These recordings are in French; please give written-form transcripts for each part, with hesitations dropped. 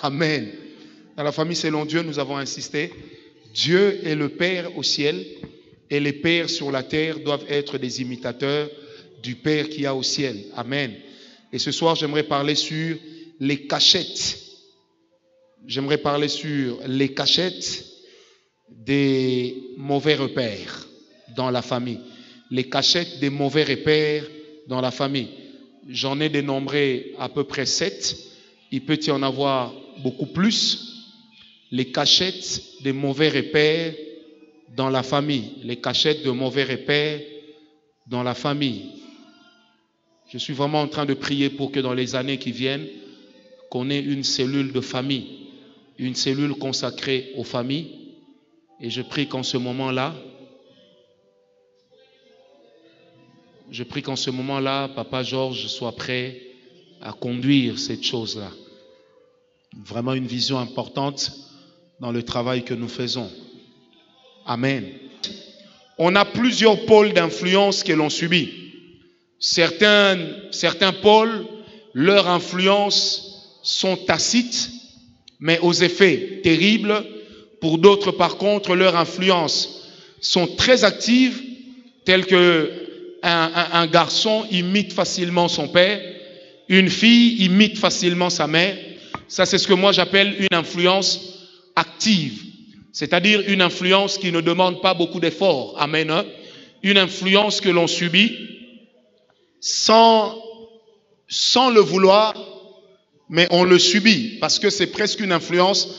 Amen. Dans la famille selon Dieu, nous avons insisté. Dieu est le Père au ciel et les pères sur la terre doivent être des imitateurs du Père qui a au ciel. Amen. Et ce soir, j'aimerais parler sur les cachettes. J'aimerais parler sur les cachettes des mauvais repères dans la famille. Les cachettes des mauvais repères dans la famille. J'en ai dénombré à peu près 7. Il peut y en avoir beaucoup plus. Les cachettes des mauvais repères dans la famille. Les cachettes de mauvais repères dans la famille. Je suis vraiment en train de prier pour que dans les années qui viennent, qu'on ait une cellule de famille, une cellule consacrée aux familles. Et je prie qu'en ce moment-là, Papa Georges soit prêt à conduire cette chose-là. Vraiment une vision importante dans le travail que nous faisons. Amen. On a plusieurs pôles d'influence que l'on subit. Certains pôles, leur influence sont tacites, mais aux effets terribles. Pour d'autres, par contre, leur influence sont très actives, telles que un garçon imite facilement son père, une fille imite facilement sa mère. Ça, c'est ce que moi j'appelle une influence active. C'est-à-dire une influence qui ne demande pas beaucoup d'efforts. Amen. Hein? Une influence que l'on subit sans le vouloir, mais on le subit parce que c'est presque une influence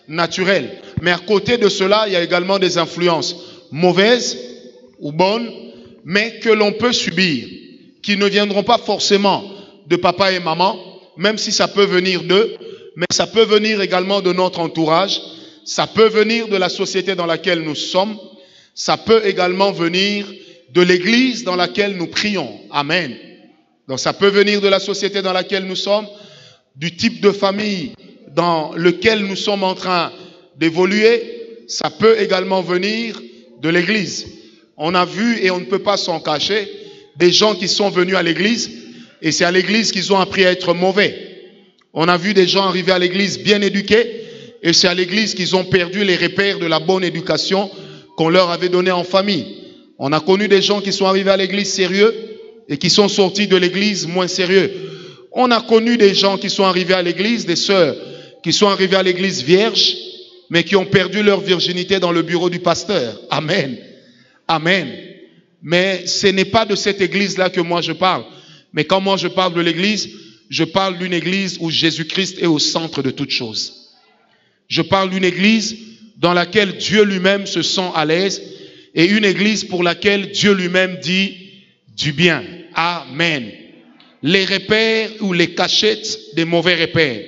naturelle. Mais à côté de cela, il y a également des influences mauvaises ou bonnes, mais que l'on peut subir, qui ne viendront pas forcément de papa et maman, même si ça peut venir d'eux, mais ça peut venir également de notre entourage, ça peut venir de la société dans laquelle nous sommes, ça peut également venir de l'église dans laquelle nous prions. Amen. Donc ça peut venir de la société dans laquelle nous sommes, du type de famille dans lequel nous sommes en train d'évoluer, ça peut également venir de l'église. On a vu, et on ne peut pas s'en cacher, des gens qui sont venus à l'église, et c'est à l'église qu'ils ont appris à être mauvais. On a vu des gens arriver à l'église bien éduqués, et c'est à l'église qu'ils ont perdu les repères de la bonne éducation qu'on leur avait donnée en famille. On a connu des gens qui sont arrivés à l'église sérieux, et qui sont sortis de l'église moins sérieux. On a connu des gens qui sont arrivés à l'église, des sœurs, qui sont arrivés à l'église vierges, mais qui ont perdu leur virginité dans le bureau du pasteur. Amen. Amen. Mais ce n'est pas de cette église-là que moi je parle. Mais quand moi je parle de l'église, je parle d'une église où Jésus-Christ est au centre de toutes choses. Je parle d'une église dans laquelle Dieu lui-même se sent à l'aise et une église pour laquelle Dieu lui-même dit du bien. Amen. Les repères ou les cachettes des mauvais repères.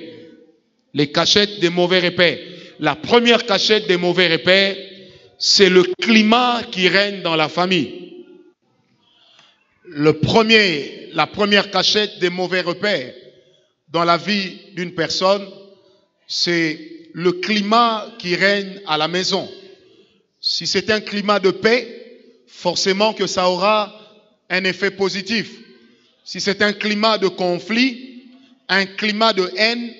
Les cachettes des mauvais repères. La première cachette des mauvais repères, c'est le climat qui règne dans la famille. La première cachette des mauvais repères dans la vie d'une personne, c'est le climat qui règne à la maison. Si c'est un climat de paix, forcément que ça aura un effet positif. Si c'est un climat de conflit, un climat de haine,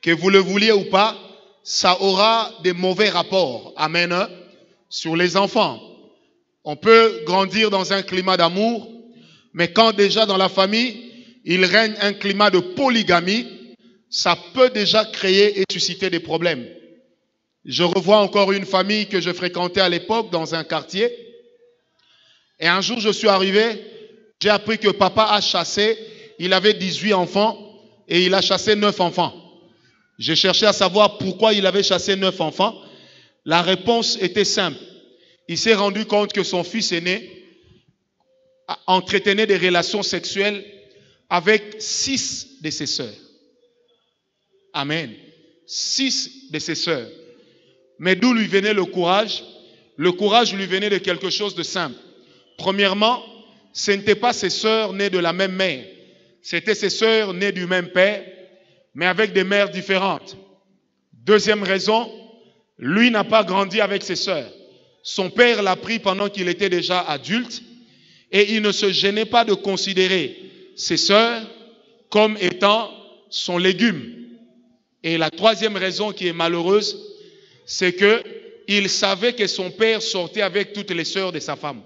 que vous le vouliez ou pas, ça aura des mauvais rapports. Amen. Sur les enfants. On peut grandir dans un climat d'amour, mais quand déjà dans la famille, il règne un climat de polygamie, ça peut déjà créer et susciter des problèmes. Je revois encore une famille que je fréquentais à l'époque dans un quartier. Et un jour, je suis arrivé, j'ai appris que papa a chassé, il avait 18 enfants et il a chassé 9 enfants. J'ai cherché à savoir pourquoi il avait chassé 9 enfants. La réponse était simple. Il s'est rendu compte que son fils aîné entretenait des relations sexuelles avec 6 de ses sœurs. Amen. 6 de ses sœurs. Mais d'où lui venait le courage? Le courage lui venait de quelque chose de simple. Premièrement, ce n'étaient pas ses sœurs nées de la même mère. C'était ses sœurs nées du même père, mais avec des mères différentes. Deuxième raison, lui n'a pas grandi avec ses sœurs. Son père l'a pris pendant qu'il était déjà adulte et il ne se gênait pas de considérer ses sœurs comme étant son légume. Et la troisième raison qui est malheureuse, c'est que il savait que son père sortait avec toutes les sœurs de sa femme.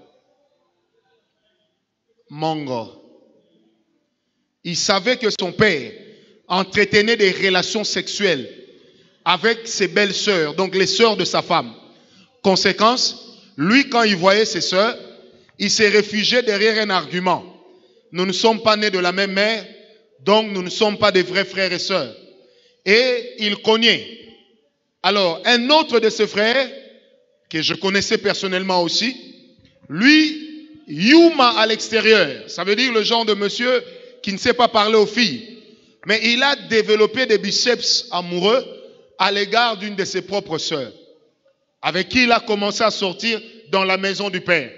Mongo. Il savait que son père entretenait des relations sexuelles avec ses belles sœurs, donc les sœurs de sa femme. Conséquence, lui, quand il voyait ses sœurs, il s'est réfugié derrière un argument. Nous ne sommes pas nés de la même mère, donc nous ne sommes pas des vrais frères et sœurs. Et il cognait. Alors, un autre de ses frères, que je connaissais personnellement aussi, lui, Yuma à l'extérieur. Ça veut dire le genre de monsieur qui ne sait pas parler aux filles. Mais il a développé des biceps amoureux à l'égard d'une de ses propres sœurs, avec qui il a commencé à sortir dans la maison du père.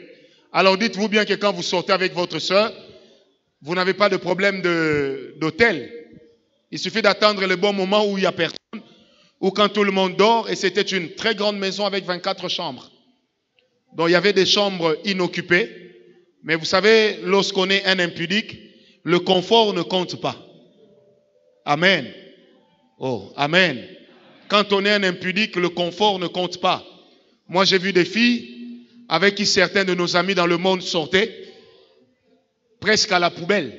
Alors dites-vous bien que quand vous sortez avec votre sœur, vous n'avez pas de problème d'hôtel. Il suffit d'attendre le bon moment où il n'y a personne, ou quand tout le monde dort, et c'était une très grande maison avec 24 chambres. Donc il y avait des chambres inoccupées, mais vous savez, lorsqu'on est un impudique, le confort ne compte pas. Amen. Oh, amen. Quand on est un impudique, le confort ne compte pas. Moi, j'ai vu des filles avec qui certains de nos amis dans le monde sortaient presque à la poubelle.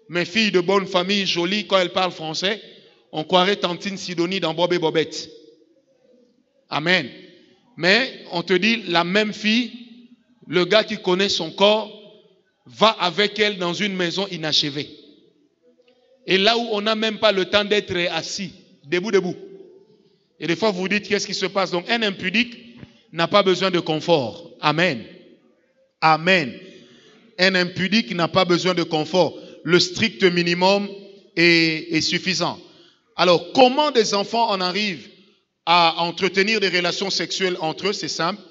Mes filles de bonne famille, jolies, quand elles parlent français, on croirait Tantine Sidonie dans Bob et Bobette. Amen. Mais on te dit, la même fille, le gars qui connaît son corps, va avec elle dans une maison inachevée. Et là où on n'a même pas le temps d'être assis, debout. Et des fois vous vous dites, qu'est-ce qui se passe? Donc un impudique n'a pas besoin de confort. Amen. Amen. Un impudique n'a pas besoin de confort. Le strict minimum est suffisant. Alors, comment des enfants en arrivent à entretenir des relations sexuelles entre eux? C'est simple.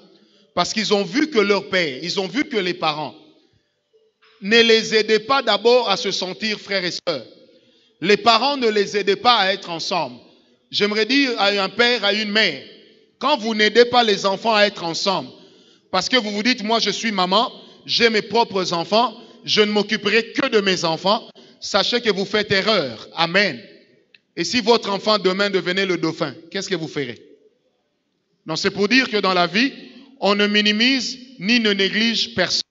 Parce qu'ils ont vu que leur père, ils ont vu que les parents ne les aidaient pas d'abord à se sentir frères et sœurs. Les parents ne les aidaient pas à être ensemble. J'aimerais dire à un père, à une mère, quand vous n'aidez pas les enfants à être ensemble, parce que vous vous dites, moi je suis maman, j'ai mes propres enfants, je ne m'occuperai que de mes enfants, sachez que vous faites erreur. Amen. Et si votre enfant demain devenait le dauphin, qu'est-ce que vous ferez? Non, c'est pour dire que dans la vie, on ne minimise ni ne néglige personne.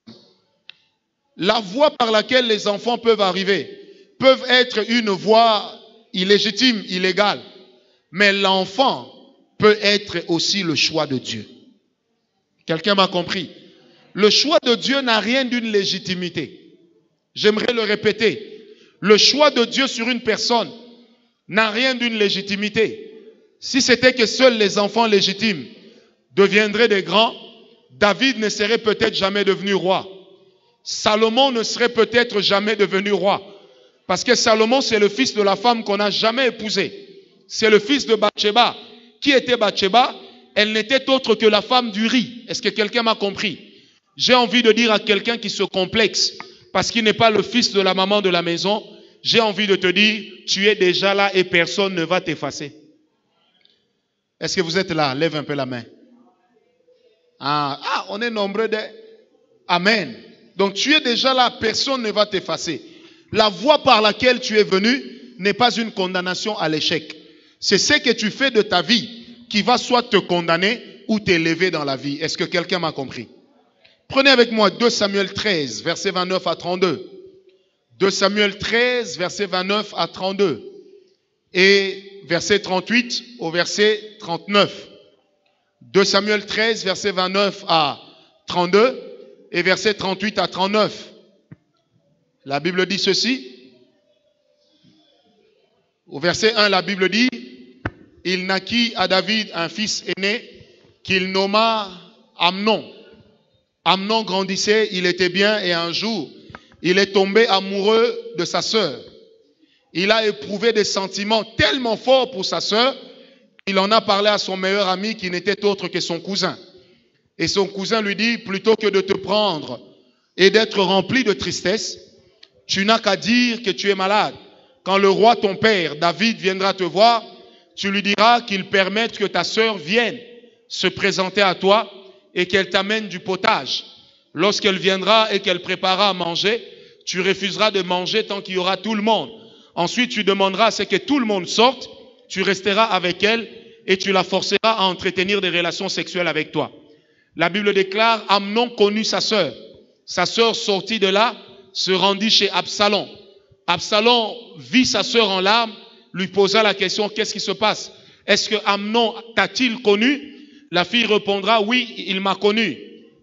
La voie par laquelle les enfants peuvent arriver peuvent être une voie illégitime, illégale. Mais l'enfant peut être aussi le choix de Dieu. Quelqu'un m'a compris? Le choix de Dieu n'a rien d'une légitimité. J'aimerais le répéter. Le choix de Dieu sur une personne n'a rien d'une légitimité. Si c'était que seuls les enfants légitimes deviendraient des grands, David ne serait peut-être jamais devenu roi. Salomon ne serait peut-être jamais devenu roi. Parce que Salomon, c'est le fils de la femme qu'on n'a jamais épousée. C'est le fils de Bathsheba. Qui était Bathsheba? Elle n'était autre que la femme d'Uri. Est-ce que quelqu'un m'a compris? J'ai envie de dire à quelqu'un qui se complexe parce qu'il n'est pas le fils de la maman de la maison, j'ai envie de te dire, tu es déjà là et personne ne va t'effacer. Est-ce que vous êtes là? Lève un peu la main. On est nombreux de... Amen. Donc tu es déjà là, personne ne va t'effacer. La voie par laquelle tu es venu n'est pas une condamnation à l'échec. C'est ce que tu fais de ta vie qui va soit te condamner ou t'élever dans la vie. Est-ce que quelqu'un m'a compris? Prenez avec moi 2 Samuel 13, versets 29 à 32. 2 Samuel 13, versets 29 à 32. Et verset 38 au verset 39. 2 Samuel 13, verset 29 à 32 et verset 38 à 39. La Bible dit ceci. Au verset 1, la Bible dit, il naquit à David un fils aîné qu'il nomma Amnon. Amnon grandissait, il était bien et un jour, il est tombé amoureux de sa sœur. Il a éprouvé des sentiments tellement forts pour sa sœur, il en a parlé à son meilleur ami qui n'était autre que son cousin. Et son cousin lui dit, plutôt que de te prendre et d'être rempli de tristesse, tu n'as qu'à dire que tu es malade. Quand le roi ton père, David, viendra te voir, tu lui diras qu'il permette que ta sœur vienne se présenter à toi et qu'elle t'amène du potage. Lorsqu'elle viendra et qu'elle préparera à manger, tu refuseras de manger tant qu'il y aura tout le monde. Ensuite, tu demanderas à ce que tout le monde sorte tu resteras avec elle et tu la forceras à entretenir des relations sexuelles avec toi. La Bible déclare, Amnon connut sa sœur. Sa sœur sortit de là, se rendit chez Absalom. Absalom vit sa sœur en larmes, lui posa la question, qu'est-ce qui se passe? Est-ce que Amnon t'a-t-il connu? La fille répondra, oui, il m'a connu.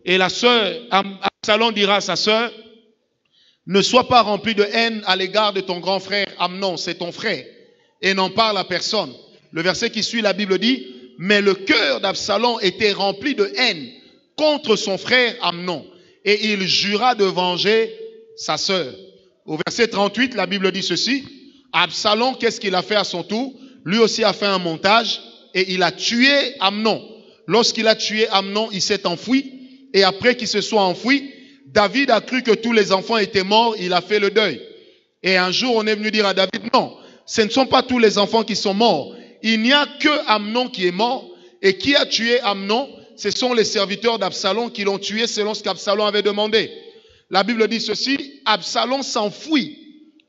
Et la sœur, Absalom dira à sa sœur, ne sois pas rempli de haine à l'égard de ton grand frère Amnon, c'est ton frère, et n'en parle à personne. Le verset qui suit, la Bible dit, mais le cœur d'Absalom était rempli de haine contre son frère Amnon, et il jura de venger sa sœur. Au verset 38, la Bible dit ceci, Absalom, qu'est-ce qu'il a fait à son tour? Lui aussi a fait un montage, et il a tué Amnon. Lorsqu'il a tué Amnon, il s'est enfui, et après qu'il se soit enfoui, David a cru que tous les enfants étaient morts, il a fait le deuil. Et un jour, on est venu dire à David, non, ce ne sont pas tous les enfants qui sont morts. Il n'y a que Amnon qui est mort. Et qui a tué Amnon? Ce sont les serviteurs d'Absalom qui l'ont tué selon ce qu'Absalom avait demandé. La Bible dit ceci, Absalom s'enfuit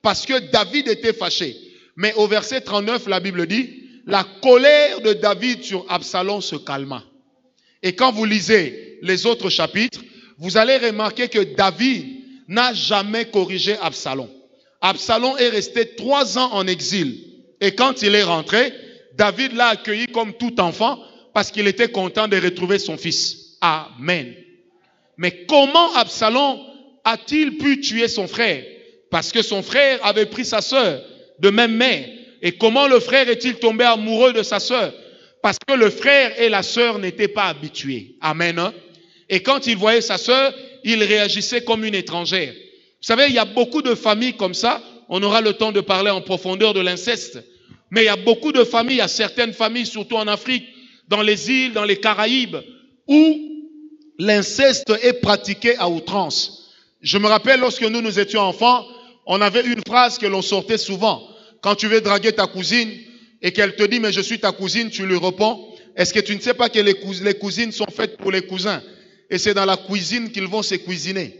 parce que David était fâché. Mais au verset 39, la Bible dit, la colère de David sur Absalom se calma. Et quand vous lisez les autres chapitres, vous allez remarquer que David n'a jamais corrigé Absalom. Absalom est resté 3 ans en exil. Et quand il est rentré, David l'a accueilli comme tout enfant parce qu'il était content de retrouver son fils. Amen. Mais comment Absalom a-t-il pu tuer son frère? Parce que son frère avait pris sa sœur de même mère. Et comment le frère est-il tombé amoureux de sa sœur? Parce que le frère et la sœur n'étaient pas habitués. Amen. Hein? Et quand il voyait sa sœur, il réagissait comme une étrangère. Vous savez, il y a beaucoup de familles comme ça. On aura le temps de parler en profondeur de l'inceste. Mais il y a beaucoup de familles, il y a certaines familles, surtout en Afrique, dans les îles, dans les Caraïbes, où l'inceste est pratiqué à outrance. Je me rappelle lorsque nous étions enfants, on avait une phrase que l'on sortait souvent. Quand tu veux draguer ta cousine et qu'elle te dit, mais je suis ta cousine, tu lui réponds, est-ce que tu ne sais pas que les cousines sont faites pour les cousins? Et c'est dans la cuisine qu'ils vont se cuisiner.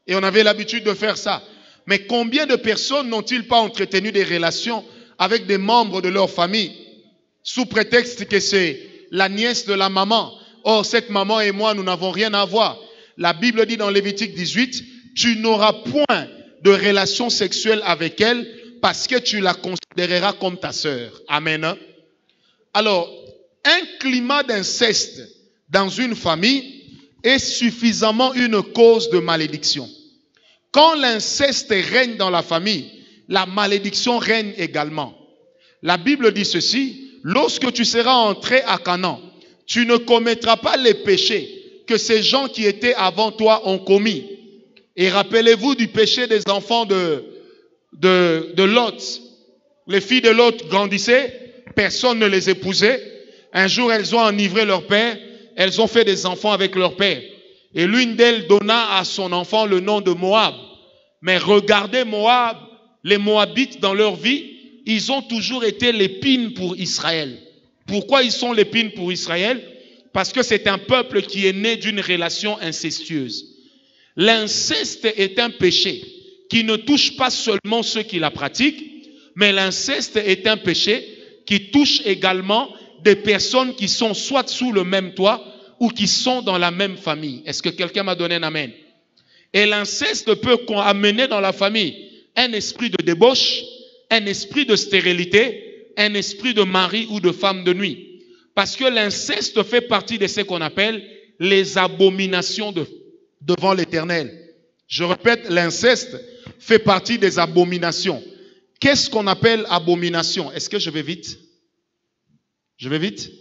Et on avait l'habitude de faire ça. Mais combien de personnes n'ont-ils pas entretenu des relations avec des membres de leur famille sous prétexte que c'est la nièce de la maman? Or, cette maman et moi, nous n'avons rien à voir. La Bible dit dans Lévitique 18, tu n'auras point de relation sexuelle avec elle parce que tu la considéreras comme ta sœur. Amen. Alors, un climat d'inceste dans une famille est suffisamment une cause de malédiction. Quand l'inceste règne dans la famille, la malédiction règne également. La Bible dit ceci, lorsque tu seras entré à Canaan, tu ne commettras pas les péchés que ces gens qui étaient avant toi ont commis. Et rappelez-vous du péché des enfants de Lot. Les filles de Lot grandissaient, personne ne les épousait. Un jour, elles ont enivré leur père, elles ont fait des enfants avec leur père. Et l'une d'elles donna à son enfant le nom de Moab. Mais regardez Moab, les Moabites dans leur vie, ils ont toujours été l'épine pour Israël. Pourquoi ils sont l'épine pour Israël? Parce que c'est un peuple qui est né d'une relation incestueuse. L'inceste est un péché qui ne touche pas seulement ceux qui la pratiquent, mais l'inceste est un péché qui touche également des personnes qui sont soit sous le même toit ou qui sont dans la même famille. Est-ce que quelqu'un m'a donné un amen? Et l'inceste peut amener dans la famille un esprit de débauche, un esprit de stérilité, un esprit de mari ou de femme de nuit. Parce que l'inceste fait partie de ce qu'on appelle les abominations devant l'Éternel. Je répète, l'inceste fait partie des abominations. Qu'est-ce qu'on appelle abomination? Est-ce que je vais vite? Je vais vite?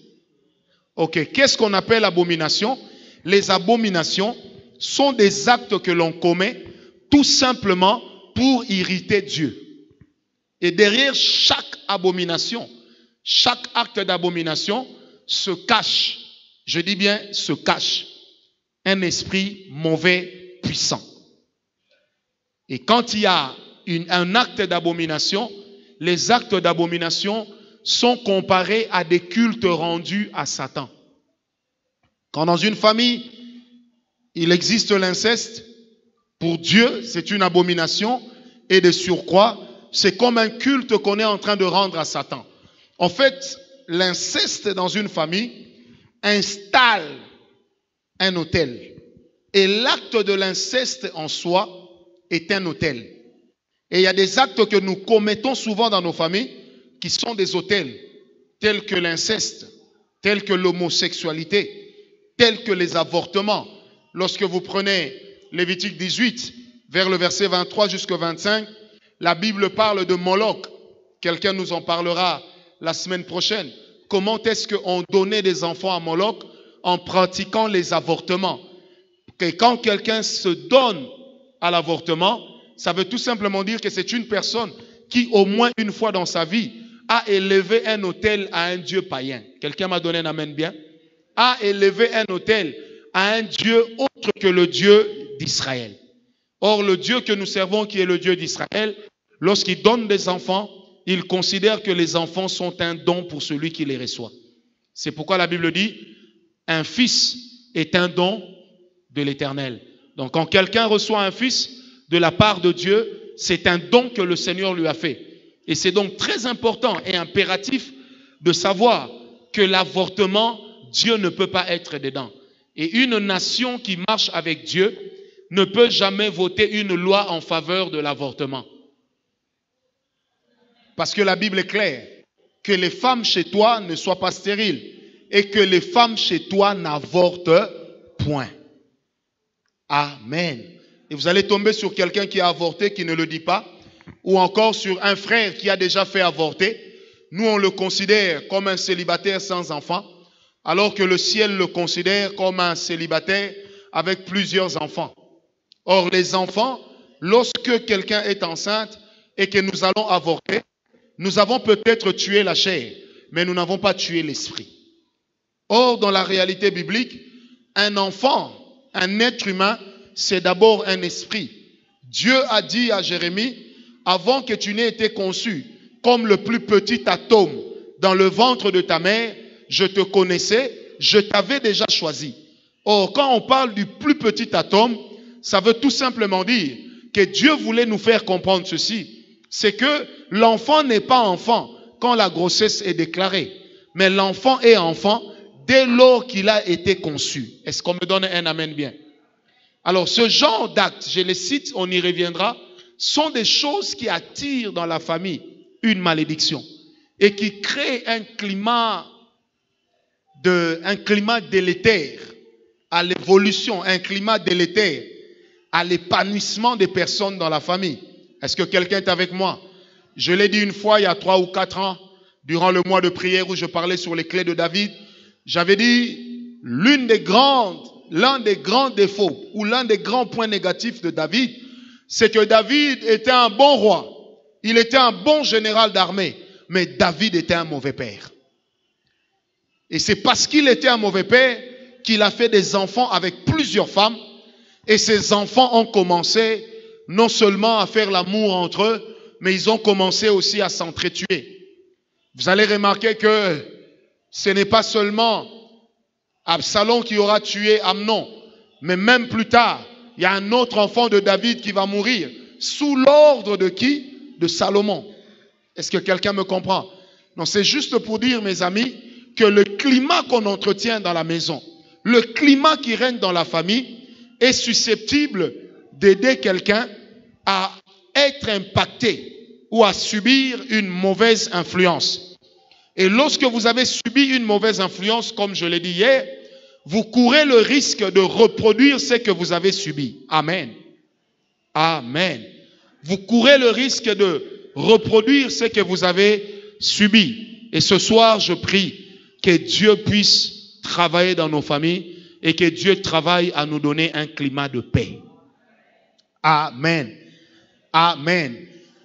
Ok. Qu'est-ce qu'on appelle abomination? Les abominations sont des actes que l'on commet tout simplement pour irriter Dieu. Et derrière chaque abomination, chaque acte d'abomination se cache, je dis bien se cache, un esprit mauvais puissant. Et quand il y a un acte d'abomination, les actes d'abomination sont comparés à des cultes rendus à Satan. Quand dans une famille, il existe l'inceste, pour Dieu, c'est une abomination, et de surcroît, c'est comme un culte qu'on est en train de rendre à Satan. En fait, l'inceste dans une famille installe un autel. Et l'acte de l'inceste en soi est un autel. Et il y a des actes que nous commettons souvent dans nos familles qui sont des autels, tels que l'inceste, tels que l'homosexualité, tels que les avortements. Lorsque vous prenez Lévitique 18, vers le verset 23 jusqu'au 25, la Bible parle de Moloch. Quelqu'un nous en parlera la semaine prochaine. Comment est-ce qu'on donnait des enfants à Moloch? En pratiquant les avortements. Et quand quelqu'un se donne à l'avortement, ça veut tout simplement dire que c'est une personne qui, au moins une fois dans sa vie, a élevé un autel à un dieu païen. Quelqu'un m'a donné un amen bien? A élevé un autel à un dieu autre que le Dieu d'Israël. Or, le Dieu que nous servons, qui est le Dieu d'Israël, lorsqu'il donne des enfants, il considère que les enfants sont un don pour celui qui les reçoit. C'est pourquoi la Bible dit, un fils est un don de l'Éternel. Donc, quand quelqu'un reçoit un fils de la part de Dieu, c'est un don que le Seigneur lui a fait. Et c'est donc très important et impératif de savoir que l'avortement, Dieu ne peut pas être dedans. Et une nation qui marche avec Dieu ne peut jamais voter une loi en faveur de l'avortement. Parce que la Bible est claire, que les femmes chez toi ne soient pas stériles et que les femmes chez toi n'avortent point. Amen. Et vous allez tomber sur quelqu'un qui a avorté, qui ne le dit pas, ou encore sur un frère qui a déjà fait avorter. Nous, on le considère comme un célibataire sans enfant, alors que le ciel le considère comme un célibataire avec plusieurs enfants. Or, les enfants, lorsque quelqu'un est enceinte et que nous allons avorter, nous avons peut-être tué la chair, mais nous n'avons pas tué l'esprit. Or, dans la réalité biblique, un enfant, un être humain, c'est d'abord un esprit. Dieu a dit à Jérémie, avant que tu n'aies été conçu, comme le plus petit atome dans le ventre de ta mère, je te connaissais, je t'avais déjà choisi. Or, quand on parle du plus petit atome, ça veut tout simplement dire que Dieu voulait nous faire comprendre ceci. C'est que l'enfant n'est pas enfant quand la grossesse est déclarée, mais l'enfant est enfant dès lors qu'il a été conçu. Est-ce qu'on me donne un amen bien? Alors, ce genre d'actes, je les cite, on y reviendra, sont des choses qui attirent dans la famille une malédiction et qui créent un climat délétère à l'évolution, un climat délétère à l'épanouissement des personnes dans la famille. Est-ce que quelqu'un est avec moi? Je l'ai dit une fois, il y a 3 ou 4 ans, durant le mois de prière où je parlais sur les clés de David, j'avais dit l'un des grands défauts ou l'un des grands points négatifs de David, c'est que David était un bon roi. Il était un bon général d'armée, mais David était un mauvais père. Et c'est parce qu'il était un mauvais père qu'il a fait des enfants avec plusieurs femmes. Et ces enfants ont commencé non seulement à faire l'amour entre eux, mais ils ont commencé aussi à s'entretuer. Vous allez remarquer que ce n'est pas seulement Absalom qui aura tué Amnon, mais même plus tard, il y a un autre enfant de David qui va mourir. Sous l'ordre de qui? De Salomon. Est-ce que quelqu'un me comprend? Non, c'est juste pour dire, mes amis, que le climat qu'on entretient dans la maison, le climat qui règne dans la famille, est susceptible d'aider quelqu'un à être impacté ou à subir une mauvaise influence. Et lorsque vous avez subi une mauvaise influence, comme je l'ai dit hier, vous courez le risque de reproduire ce que vous avez subi. Amen. Amen. Vous courez le risque de reproduire ce que vous avez subi. Et ce soir, je prie que Dieu puisse travailler dans nos familles et que Dieu travaille à nous donner un climat de paix. Amen. Amen.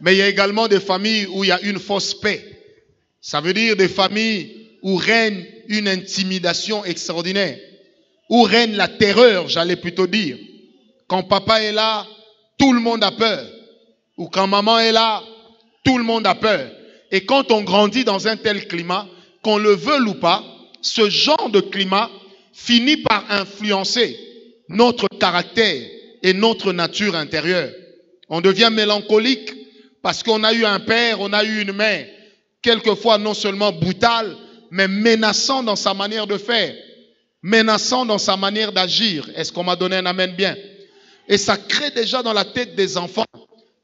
Mais il y a également des familles où il y a une fausse paix. Ça veut dire des familles où règne une intimidation extraordinaire, où règne la terreur, j'allais plutôt dire. Quand papa est là, tout le monde a peur. Ou quand maman est là, tout le monde a peur. Et quand on grandit dans un tel climat, qu'on le veuille ou pas, ce genre de climat finit par influencer notre caractère et notre nature intérieure. On devient mélancolique parce qu'on a eu un père, on a eu une mère quelquefois non seulement brutal, mais menaçant dans sa manière de faire, menaçant dans sa manière d'agir. Est-ce qu'on m'a donné un amen bien? Et ça crée déjà dans la tête des enfants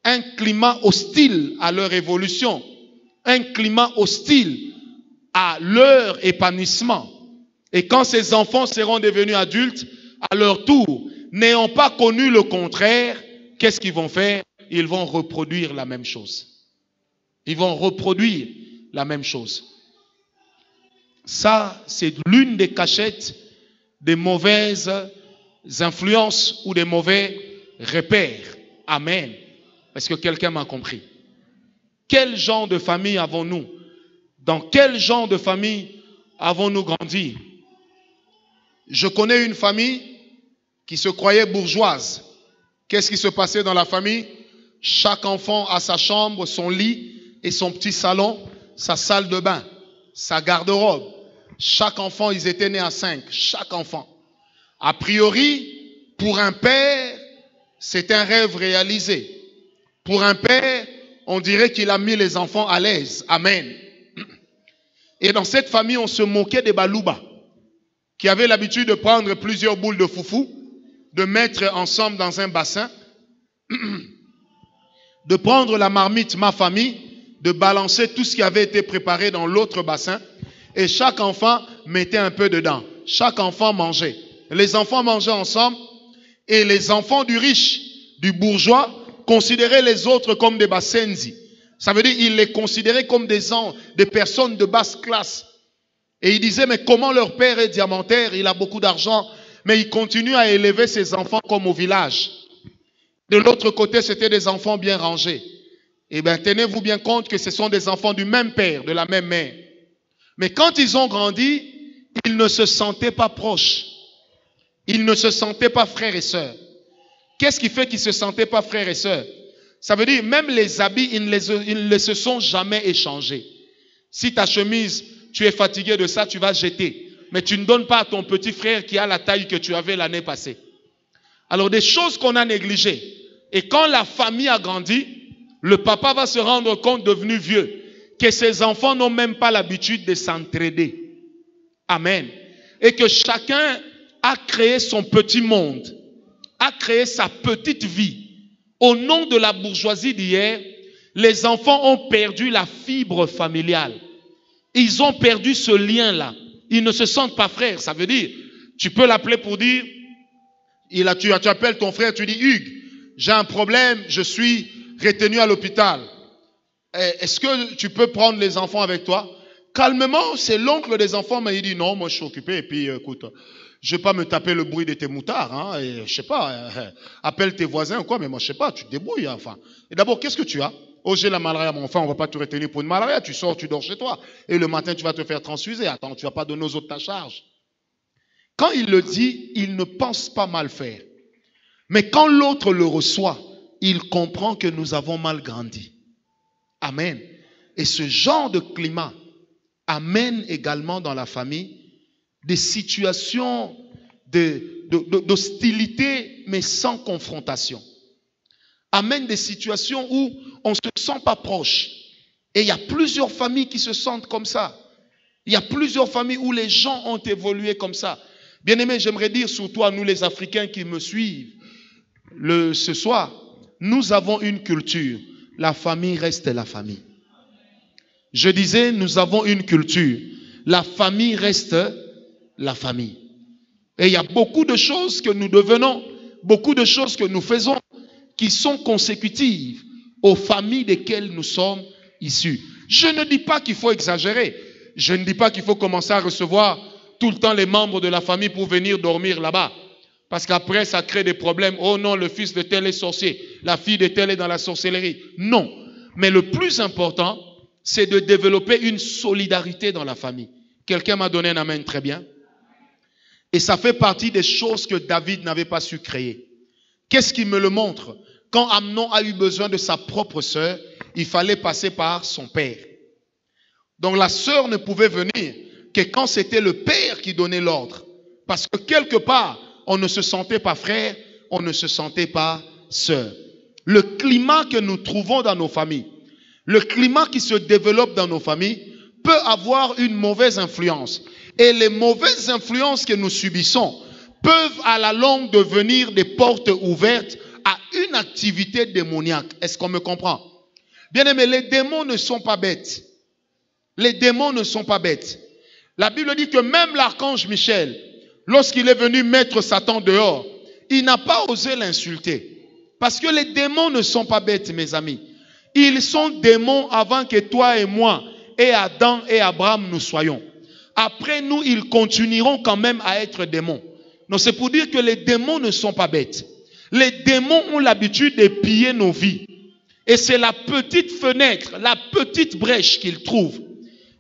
un climat hostile à leur évolution, un climat hostile à leur épanouissement. Et quand ces enfants seront devenus adultes, à leur tour, n'ayant pas connu le contraire, qu'est-ce qu'ils vont faire? Ils vont reproduire la même chose. Ils vont reproduire la même chose. Ça, c'est l'une des cachettes des mauvaises influences ou des mauvais repères. Amen. Est-ce que quelqu'un m'a compris? Quel genre de famille avons-nous? Dans quel genre de famille avons-nous grandi? Je connais une famille qui se croyait bourgeoise. Qu'est-ce qui se passait dans la famille? Chaque enfant a sa chambre, son lit et son petit salon, sa salle de bain, sa garde-robe. Chaque enfant, ils étaient nés à 5. Chaque enfant. A priori, pour un père, c'est un rêve réalisé. Pour un père, on dirait qu'il a mis les enfants à l'aise. Amen. Et dans cette famille, on se moquait des balouba, qui avaient l'habitude de prendre plusieurs boules de foufou, de mettre ensemble dans un bassin, de prendre la marmite, ma famille, de balancer tout ce qui avait été préparé dans l'autre bassin, et chaque enfant mettait un peu dedans. Chaque enfant mangeait. Les enfants mangeaient ensemble, et les enfants du riche, du bourgeois, considéraient les autres comme des bassenzi. Ça veut dire qu'ils les considéraient comme des personnes de basse classe. Et ils disaient, mais comment leur père est diamantaire, il a beaucoup d'argent, mais il continue à élever ses enfants comme au village. De l'autre côté, c'était des enfants bien rangés. Eh bien, tenez-vous bien compte que ce sont des enfants du même père, de la même mère. Mais quand ils ont grandi, ils ne se sentaient pas proches. Ils ne se sentaient pas frères et sœurs. Qu'est-ce qui fait qu'ils ne se sentaient pas frères et sœurs? Ça veut dire, même les habits, ils ne se sont jamais échangés. Si ta chemise, tu es fatigué de ça, tu vas jeter. Mais tu ne donnes pas à ton petit frère qui a la taille que tu avais l'année passée. Alors, des choses qu'on a négligées. Et quand la famille a grandi, le papa va se rendre compte, devenu vieux, que ses enfants n'ont même pas l'habitude de s'entraider. Amen. Et que chacun a créé son petit monde, a créé sa petite vie. Au nom de la bourgeoisie d'hier, les enfants ont perdu la fibre familiale. Ils ont perdu ce lien-là. Ils ne se sentent pas frères. Ça veut dire, tu peux l'appeler pour dire, tu appelles ton frère, tu dis, Hugues, j'ai un problème, je suis retenu à l'hôpital. Est-ce que tu peux prendre les enfants avec toi? Calmement, c'est l'oncle des enfants, mais il dit, non, moi je suis occupé, et puis écoute, je ne vais pas me taper le bruit de tes moutards, hein, et, je sais pas, appelle tes voisins ou quoi, mais moi je sais pas, tu te débrouilles, hein, enfin. Et d'abord, qu'est-ce que tu as? Oh, j'ai la malaria, mon enfant, on ne va pas te retenir pour une malaria, tu sors, tu dors chez toi, et le matin tu vas te faire transfuser, attends, tu ne vas pas donner aux autres ta charge. Quand il le dit, il ne pense pas mal faire. Mais quand l'autre le reçoit, il comprend que nous avons mal grandi. Amen. Et ce genre de climat amène également dans la famille des situations d'hostilité, mais sans confrontation. Amène des situations où on ne se sent pas proche. Et il y a plusieurs familles qui se sentent comme ça. Il y a plusieurs familles où les gens ont évolué comme ça. Bien-aimés, j'aimerais dire surtout à nous les Africains qui me suivent ce soir, nous avons une culture. La famille reste la famille. Je disais, nous avons une culture. La famille reste la famille. Et il y a beaucoup de choses que nous devenons, beaucoup de choses que nous faisons qui sont consécutives aux familles desquelles nous sommes issus. Je ne dis pas qu'il faut exagérer. Je ne dis pas qu'il faut commencer à recevoir tout le temps les membres de la famille pour venir dormir là-bas. Parce qu'après, ça crée des problèmes. Oh non, le fils de tel est sorcier. La fille de tel est dans la sorcellerie. Non. Mais le plus important, c'est de développer une solidarité dans la famille. Quelqu'un m'a donné un amen très bien. Et ça fait partie des choses que David n'avait pas su créer. Qu'est-ce qui me le montre? Quand Amnon a eu besoin de sa propre sœur, il fallait passer par son père. Donc la sœur ne pouvait venir que quand c'était le père qui donnait l'ordre. Parce que quelque part, on ne se sentait pas frère, on ne se sentait pas sœur. Le climat que nous trouvons dans nos familles, le climat qui se développe dans nos familles peut avoir une mauvaise influence. Et les mauvaises influences que nous subissons peuvent à la longue devenir des portes ouvertes à une activité démoniaque. Est-ce qu'on me comprend? Bien aimé, les démons ne sont pas bêtes. Les démons ne sont pas bêtes. La Bible dit que même l'archange Michel, lorsqu'il est venu mettre Satan dehors, il n'a pas osé l'insulter. Parce que les démons ne sont pas bêtes, mes amis. Ils sont démons avant que toi et moi, et Adam et Abraham nous soyons. Après nous, ils continueront quand même à être démons. Donc c'est pour dire que les démons ne sont pas bêtes. Les démons ont l'habitude de piller nos vies. Et c'est la petite fenêtre, la petite brèche qu'ils trouvent,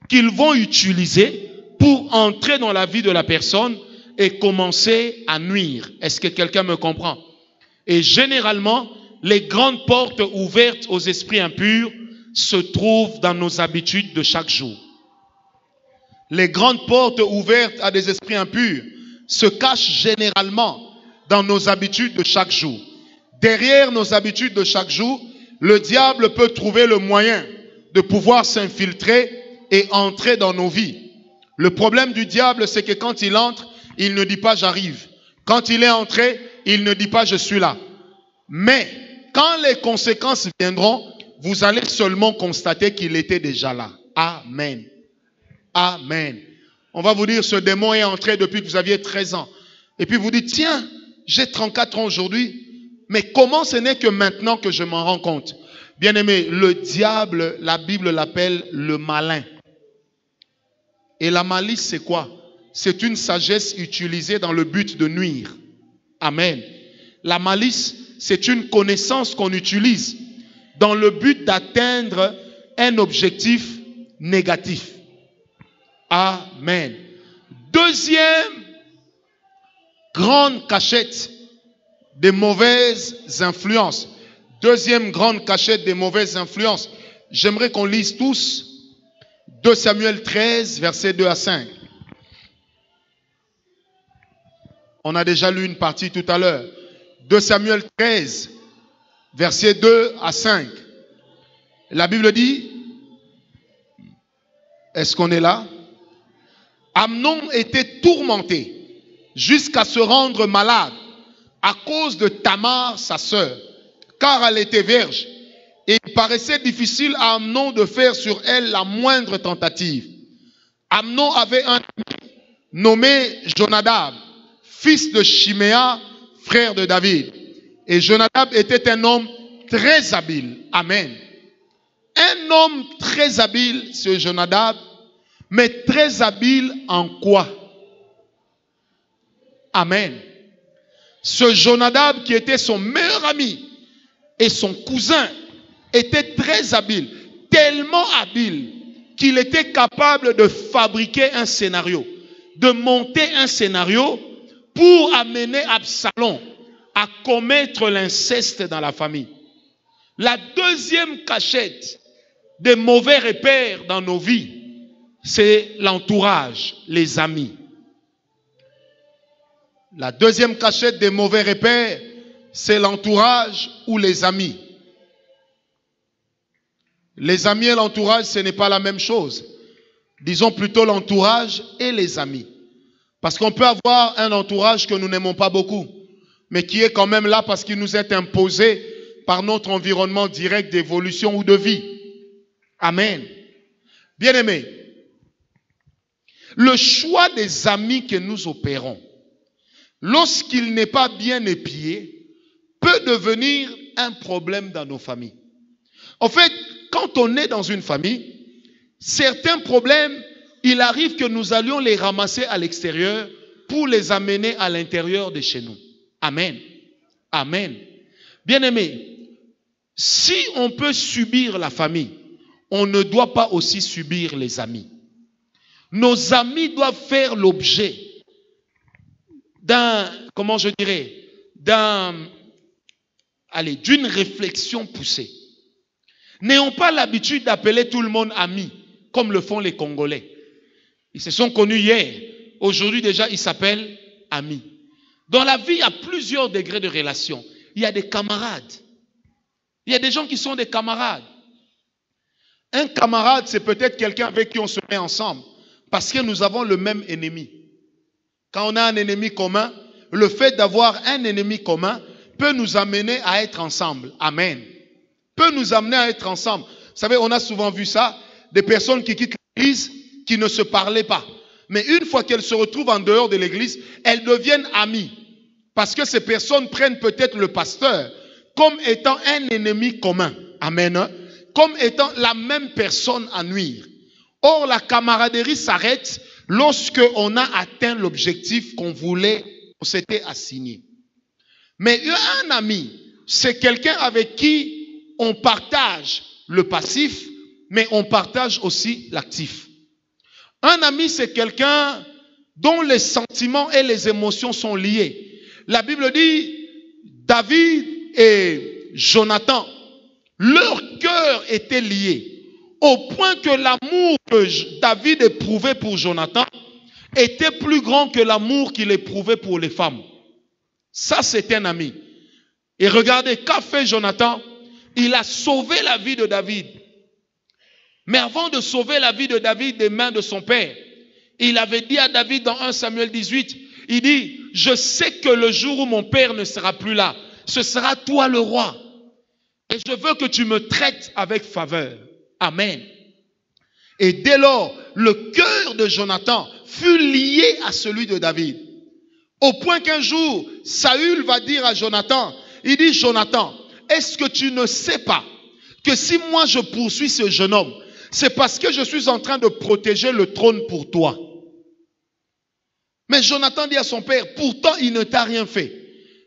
qu'ils vont utiliser pour entrer dans la vie de la personne et commencer à nuire. Est-ce que quelqu'un me comprend? Et généralement, les grandes portes ouvertes aux esprits impurs se trouvent dans nos habitudes de chaque jour. Les grandes portes ouvertes à des esprits impurs se cachent généralement dans nos habitudes de chaque jour. Derrière nos habitudes de chaque jour, le diable peut trouver le moyen de pouvoir s'infiltrer et entrer dans nos vies. Le problème du diable, c'est que quand il entre, il ne dit pas j'arrive. Quand il est entré, il ne dit pas je suis là. Mais quand les conséquences viendront, vous allez seulement constater qu'il était déjà là. Amen. Amen. On va vous dire ce démon est entré depuis que vous aviez 13 ans. Et puis vous dites tiens, j'ai 34 ans aujourd'hui. Mais comment ce n'est que maintenant que je m'en rends compte? Bien aimé, le diable, la Bible l'appelle le malin. Et la malice, c'est quoi? C'est une sagesse utilisée dans le but de nuire. Amen. La malice, c'est une connaissance qu'on utilise dans le but d'atteindre un objectif négatif. Amen. Deuxième grande cachette des mauvaises influences. Deuxième grande cachette des mauvaises influences. J'aimerais qu'on lise tous 2 Samuel 13, versets 2 à 5. On a déjà lu une partie tout à l'heure. 2 Samuel 13, versets 2 à 5. La Bible dit, est-ce qu'on est là? Amnon était tourmenté jusqu'à se rendre malade à cause de Tamar, sa sœur, car elle était vierge. Et il paraissait difficile à Amnon de faire sur elle la moindre tentative. Amnon avait un ami nommé Jonadab, fils de Chiméa, frère de David. Et Jonadab était un homme très habile. Amen. Un homme très habile, c'est Jonadab, mais très habile en quoi? Amen. Ce Jonadab qui était son meilleur ami et son cousin était très habile, tellement habile qu'il était capable de fabriquer un scénario, de monter un scénario pour amener Absalom à commettre l'inceste dans la famille. La deuxième cachette des mauvais repères dans nos vies, c'est l'entourage, les amis. La deuxième cachette des mauvais repères, c'est l'entourage ou les amis. Les amis et l'entourage, ce n'est pas la même chose. Disons plutôt l'entourage et les amis. Parce qu'on peut avoir un entourage que nous n'aimons pas beaucoup, mais qui est quand même là parce qu'il nous est imposé par notre environnement direct d'évolution ou de vie. Amen. Bien-aimés, le choix des amis que nous opérons, lorsqu'il n'est pas bien épié, peut devenir un problème dans nos familles. En fait, quand on est dans une famille, certains problèmes, il arrive que nous allions les ramasser à l'extérieur pour les amener à l'intérieur de chez nous. Amen. Amen. Bien-aimés, si on peut subir la famille, on ne doit pas aussi subir les amis. Nos amis doivent faire l'objet d'une réflexion poussée. N'ayons pas l'habitude d'appeler tout le monde ami, comme le font les Congolais. Ils se sont connus hier. Aujourd'hui déjà, ils s'appellent amis. Dans la vie, il y a plusieurs degrés de relation. Il y a des camarades. Il y a des gens qui sont des camarades. Un camarade, c'est peut-être quelqu'un avec qui on se met ensemble parce que nous avons le même ennemi. Quand on a un ennemi commun, le fait d'avoir un ennemi commun peut nous amener à être ensemble. Amen. Peut nous amener à être ensemble. Vous savez, on a souvent vu ça, des personnes qui quittent l'église, qui ne se parlaient pas. Mais une fois qu'elles se retrouvent en dehors de l'église, elles deviennent amies. Parce que ces personnes prennent peut-être le pasteur comme étant un ennemi commun. Amen. Comme étant la même personne à nuire. Or, la camaraderie s'arrête lorsque on a atteint l'objectif qu'on s'était assigné. Mais un ami, c'est quelqu'un avec qui on partage le passif, mais on partage aussi l'actif. Un ami, c'est quelqu'un dont les sentiments et les émotions sont liés. La Bible dit, David et Jonathan, leur cœur était lié, au point que l'amour que David éprouvait pour Jonathan était plus grand que l'amour qu'il éprouvait pour les femmes. Ça, c'est un ami. Et regardez, qu'a fait Jonathan? Il a sauvé la vie de David. Mais avant de sauver la vie de David des mains de son père, il avait dit à David dans 1 Samuel 18, il dit, je sais que le jour où mon père ne sera plus là, ce sera toi le roi. Et je veux que tu me traites avec faveur. Amen. Et dès lors, le cœur de Jonathan fut lié à celui de David. Au point qu'un jour, Saül va dire à Jonathan, il dit, Jonathan, est-ce que tu ne sais pas que si moi je poursuis ce jeune homme, c'est parce que je suis en train de protéger le trône pour toi. Mais Jonathan dit à son père, pourtant il ne t'a rien fait.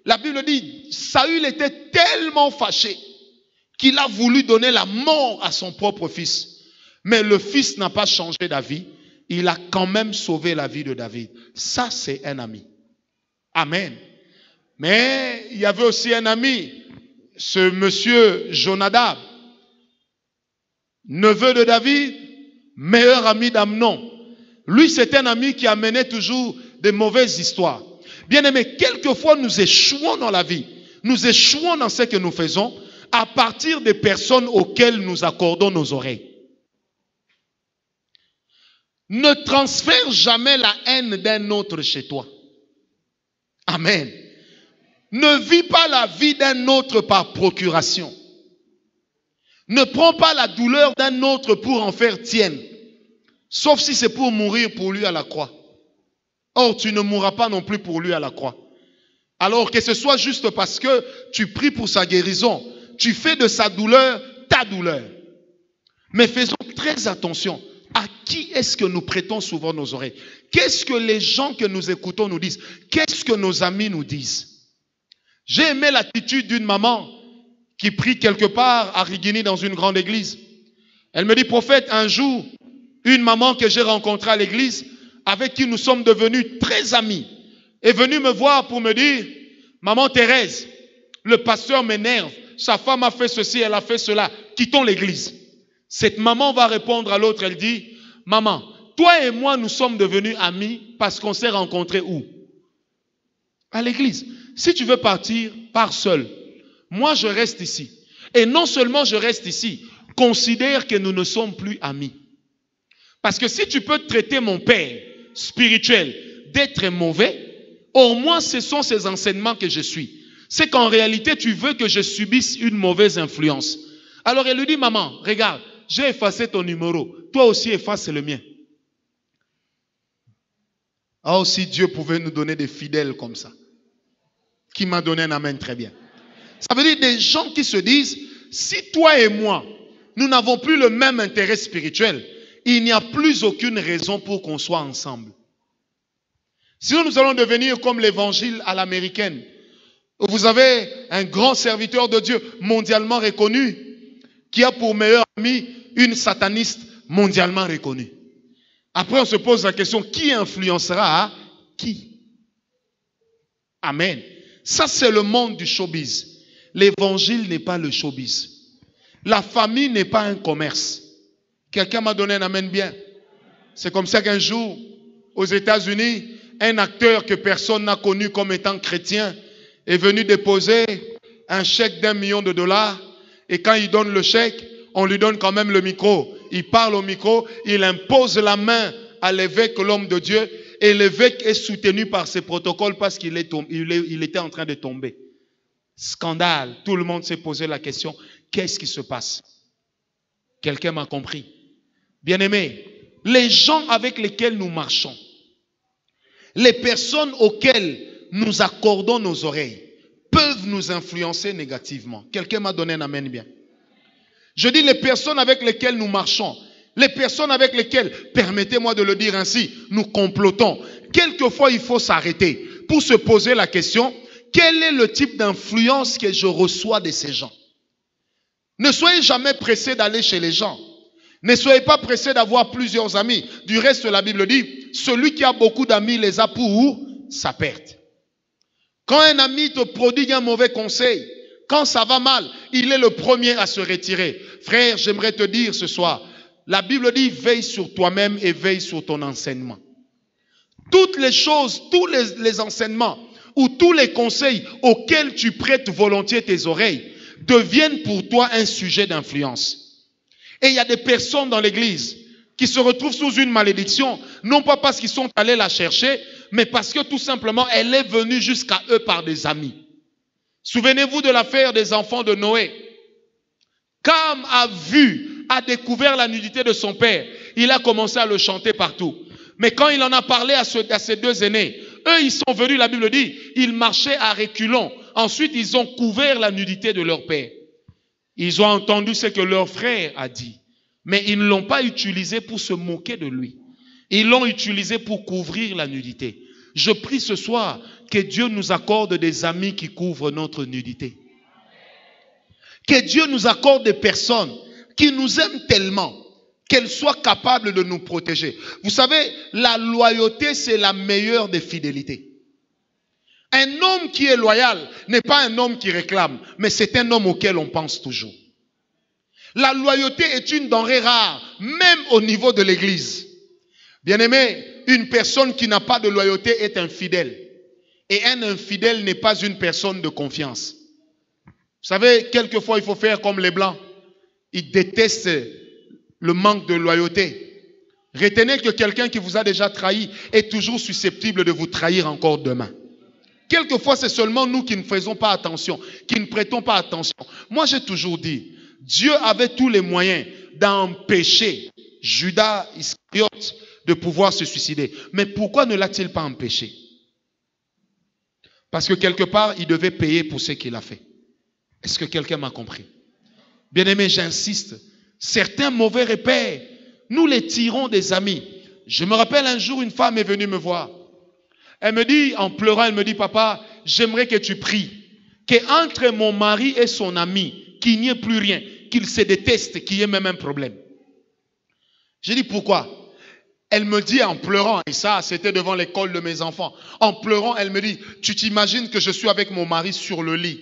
La Bible dit, Saül était tellement fâché qu'il a voulu donner la mort à son propre fils. Mais le fils n'a pas changé d'avis. Il a quand même sauvé la vie de David. Ça, c'est un ami. Amen. Mais il y avait aussi un ami, ce monsieur Jonadab, neveu de David, meilleur ami d'Amnon. Lui, c'est un ami qui amenait toujours des mauvaises histoires. Bien aimé, quelquefois nous échouons dans la vie. Nous échouons dans ce que nous faisons à partir des personnes auxquelles nous accordons nos oreilles. Ne transfère jamais la haine d'un autre chez toi. Amen. Ne vis pas la vie d'un autre par procuration. Ne prends pas la douleur d'un autre pour en faire tienne. Sauf si c'est pour mourir pour lui à la croix. Or, tu ne mourras pas non plus pour lui à la croix. Alors que ce soit juste parce que tu pries pour sa guérison, tu fais de sa douleur ta douleur. Mais faisons très attention. À qui est-ce que nous prêtons souvent nos oreilles? Qu'est-ce que les gens que nous écoutons nous disent? Qu'est-ce que nos amis nous disent? J'ai aimé l'attitude d'une maman qui prie quelque part à Rigini dans une grande église. Elle me dit, prophète, un jour, une maman que j'ai rencontrée à l'église, avec qui nous sommes devenus très amis, est venue me voir pour me dire, maman Thérèse, le pasteur m'énerve, sa femme a fait ceci, elle a fait cela, quittons l'église. Cette maman va répondre à l'autre, elle dit, maman, toi et moi nous sommes devenus amis parce qu'on s'est rencontrés où? À l'église. Si tu veux partir, pars seul. Moi je reste ici. Et non seulement je reste ici, considère que nous ne sommes plus amis. Parce que si tu peux traiter mon père spirituel d'être mauvais, au moins ce sont ces enseignements que je suis. C'est qu'en réalité tu veux que je subisse une mauvaise influence. Alors elle lui dit, maman, regarde, j'ai effacé ton numéro. Toi aussi efface le mien. Ah, aussi Dieu pouvait nous donner des fidèles comme ça. Qui m'a donné un amen très bien. Ça veut dire des gens qui se disent, si toi et moi, nous n'avons plus le même intérêt spirituel, il n'y a plus aucune raison pour qu'on soit ensemble. Sinon nous allons devenir comme l'évangile à l'américaine. Vous avez un grand serviteur de Dieu mondialement reconnu qui a pour meilleur ami une sataniste mondialement reconnue. Après, on se pose la question, qui influencera qui? Amen. Ça, c'est le monde du showbiz. L'évangile n'est pas le showbiz. La famille n'est pas un commerce. Quelqu'un m'a donné un amen bien. C'est comme ça qu'un jour, aux États-Unis, un acteur que personne n'a connu comme étant chrétien est venu déposer un chèque d'1 million de dollars. Et quand il donne le chèque, on lui donne quand même le micro. Il parle au micro, il impose la main à l'évêque, l'homme de Dieu, et l'évêque est soutenu par ses protocoles parce qu'il était en train de tomber. Scandale. Tout le monde s'est posé la question, qu'est-ce qui se passe? Quelqu'un m'a compris. Bien-aimés, les gens avec lesquels nous marchons, les personnes auxquelles nous accordons nos oreilles, peuvent nous influencer négativement. Quelqu'un m'a donné un amen bien. Je dis les personnes avec lesquelles nous marchons, les personnes avec lesquelles, permettez-moi de le dire ainsi, nous complotons. Quelquefois, il faut s'arrêter pour se poser la question, quel est le type d'influence que je reçois de ces gens? Ne soyez jamais pressés d'aller chez les gens. Ne soyez pas pressés d'avoir plusieurs amis. Du reste, la Bible dit, celui qui a beaucoup d'amis les a pour sa perte. Quand un ami te prodigue un mauvais conseil, quand ça va mal, il est le premier à se retirer. Frère, j'aimerais te dire ce soir, la Bible dit, veille sur toi-même et veille sur ton enseignement. Toutes les choses, tous les enseignements ou tous les conseils auxquels tu prêtes volontiers tes oreilles deviennent pour toi un sujet d'influence. Et il y a des personnes dans l'église qui se retrouvent sous une malédiction, non pas parce qu'ils sont allés la chercher, mais parce que tout simplement, elle est venue jusqu'à eux par des amis. Souvenez-vous de l'affaire des enfants de Noé. Cam a découvert la nudité de son père. Il a commencé à le chanter partout. Mais quand il en a parlé à ses deux aînés, eux, ils sont venus, la Bible dit, ils marchaient à reculons. Ensuite, ils ont couvert la nudité de leur père. Ils ont entendu ce que leur frère a dit. Mais ils ne l'ont pas utilisé pour se moquer de lui. Ils l'ont utilisé pour couvrir la nudité. Je prie ce soir que Dieu nous accorde des amis qui couvrent notre nudité. Que Dieu nous accorde des personnes qui nous aiment tellement qu'elles soient capables de nous protéger. Vous savez, la loyauté, c'est la meilleure des fidélités. Un homme qui est loyal n'est pas un homme qui réclame, mais c'est un homme auquel on pense toujours. La loyauté est une denrée rare, même au niveau de l'église. Bien-aimé, une personne qui n'a pas de loyauté est infidèle. Et un infidèle n'est pas une personne de confiance. Vous savez, quelquefois, il faut faire comme les Blancs. Ils détestent le manque de loyauté. Retenez que quelqu'un qui vous a déjà trahi est toujours susceptible de vous trahir encore demain. Quelquefois, c'est seulement nous qui ne faisons pas attention, qui ne prêtons pas attention. Moi, j'ai toujours dit, Dieu avait tous les moyens d'empêcher Judas Iscariote de pouvoir se suicider. Mais pourquoi ne l'a-t-il pas empêché? Parce que quelque part, il devait payer pour ce qu'il a fait. Est-ce que quelqu'un m'a compris? Bien-aimé, j'insiste. Certains mauvais repères, nous les tirons des amis. Je me rappelle un jour, une femme est venue me voir. Elle me dit, en pleurant, elle me dit, papa, j'aimerais que tu pries, qu'entre mon mari et son ami, qu'il n'y ait plus rien, qu'ils se détestent, qu'il y ait même un problème. J'ai dit, pourquoi? Elle me dit en pleurant, et ça, c'était devant l'école de mes enfants. En pleurant, elle me dit, tu t'imagines que je suis avec mon mari sur le lit.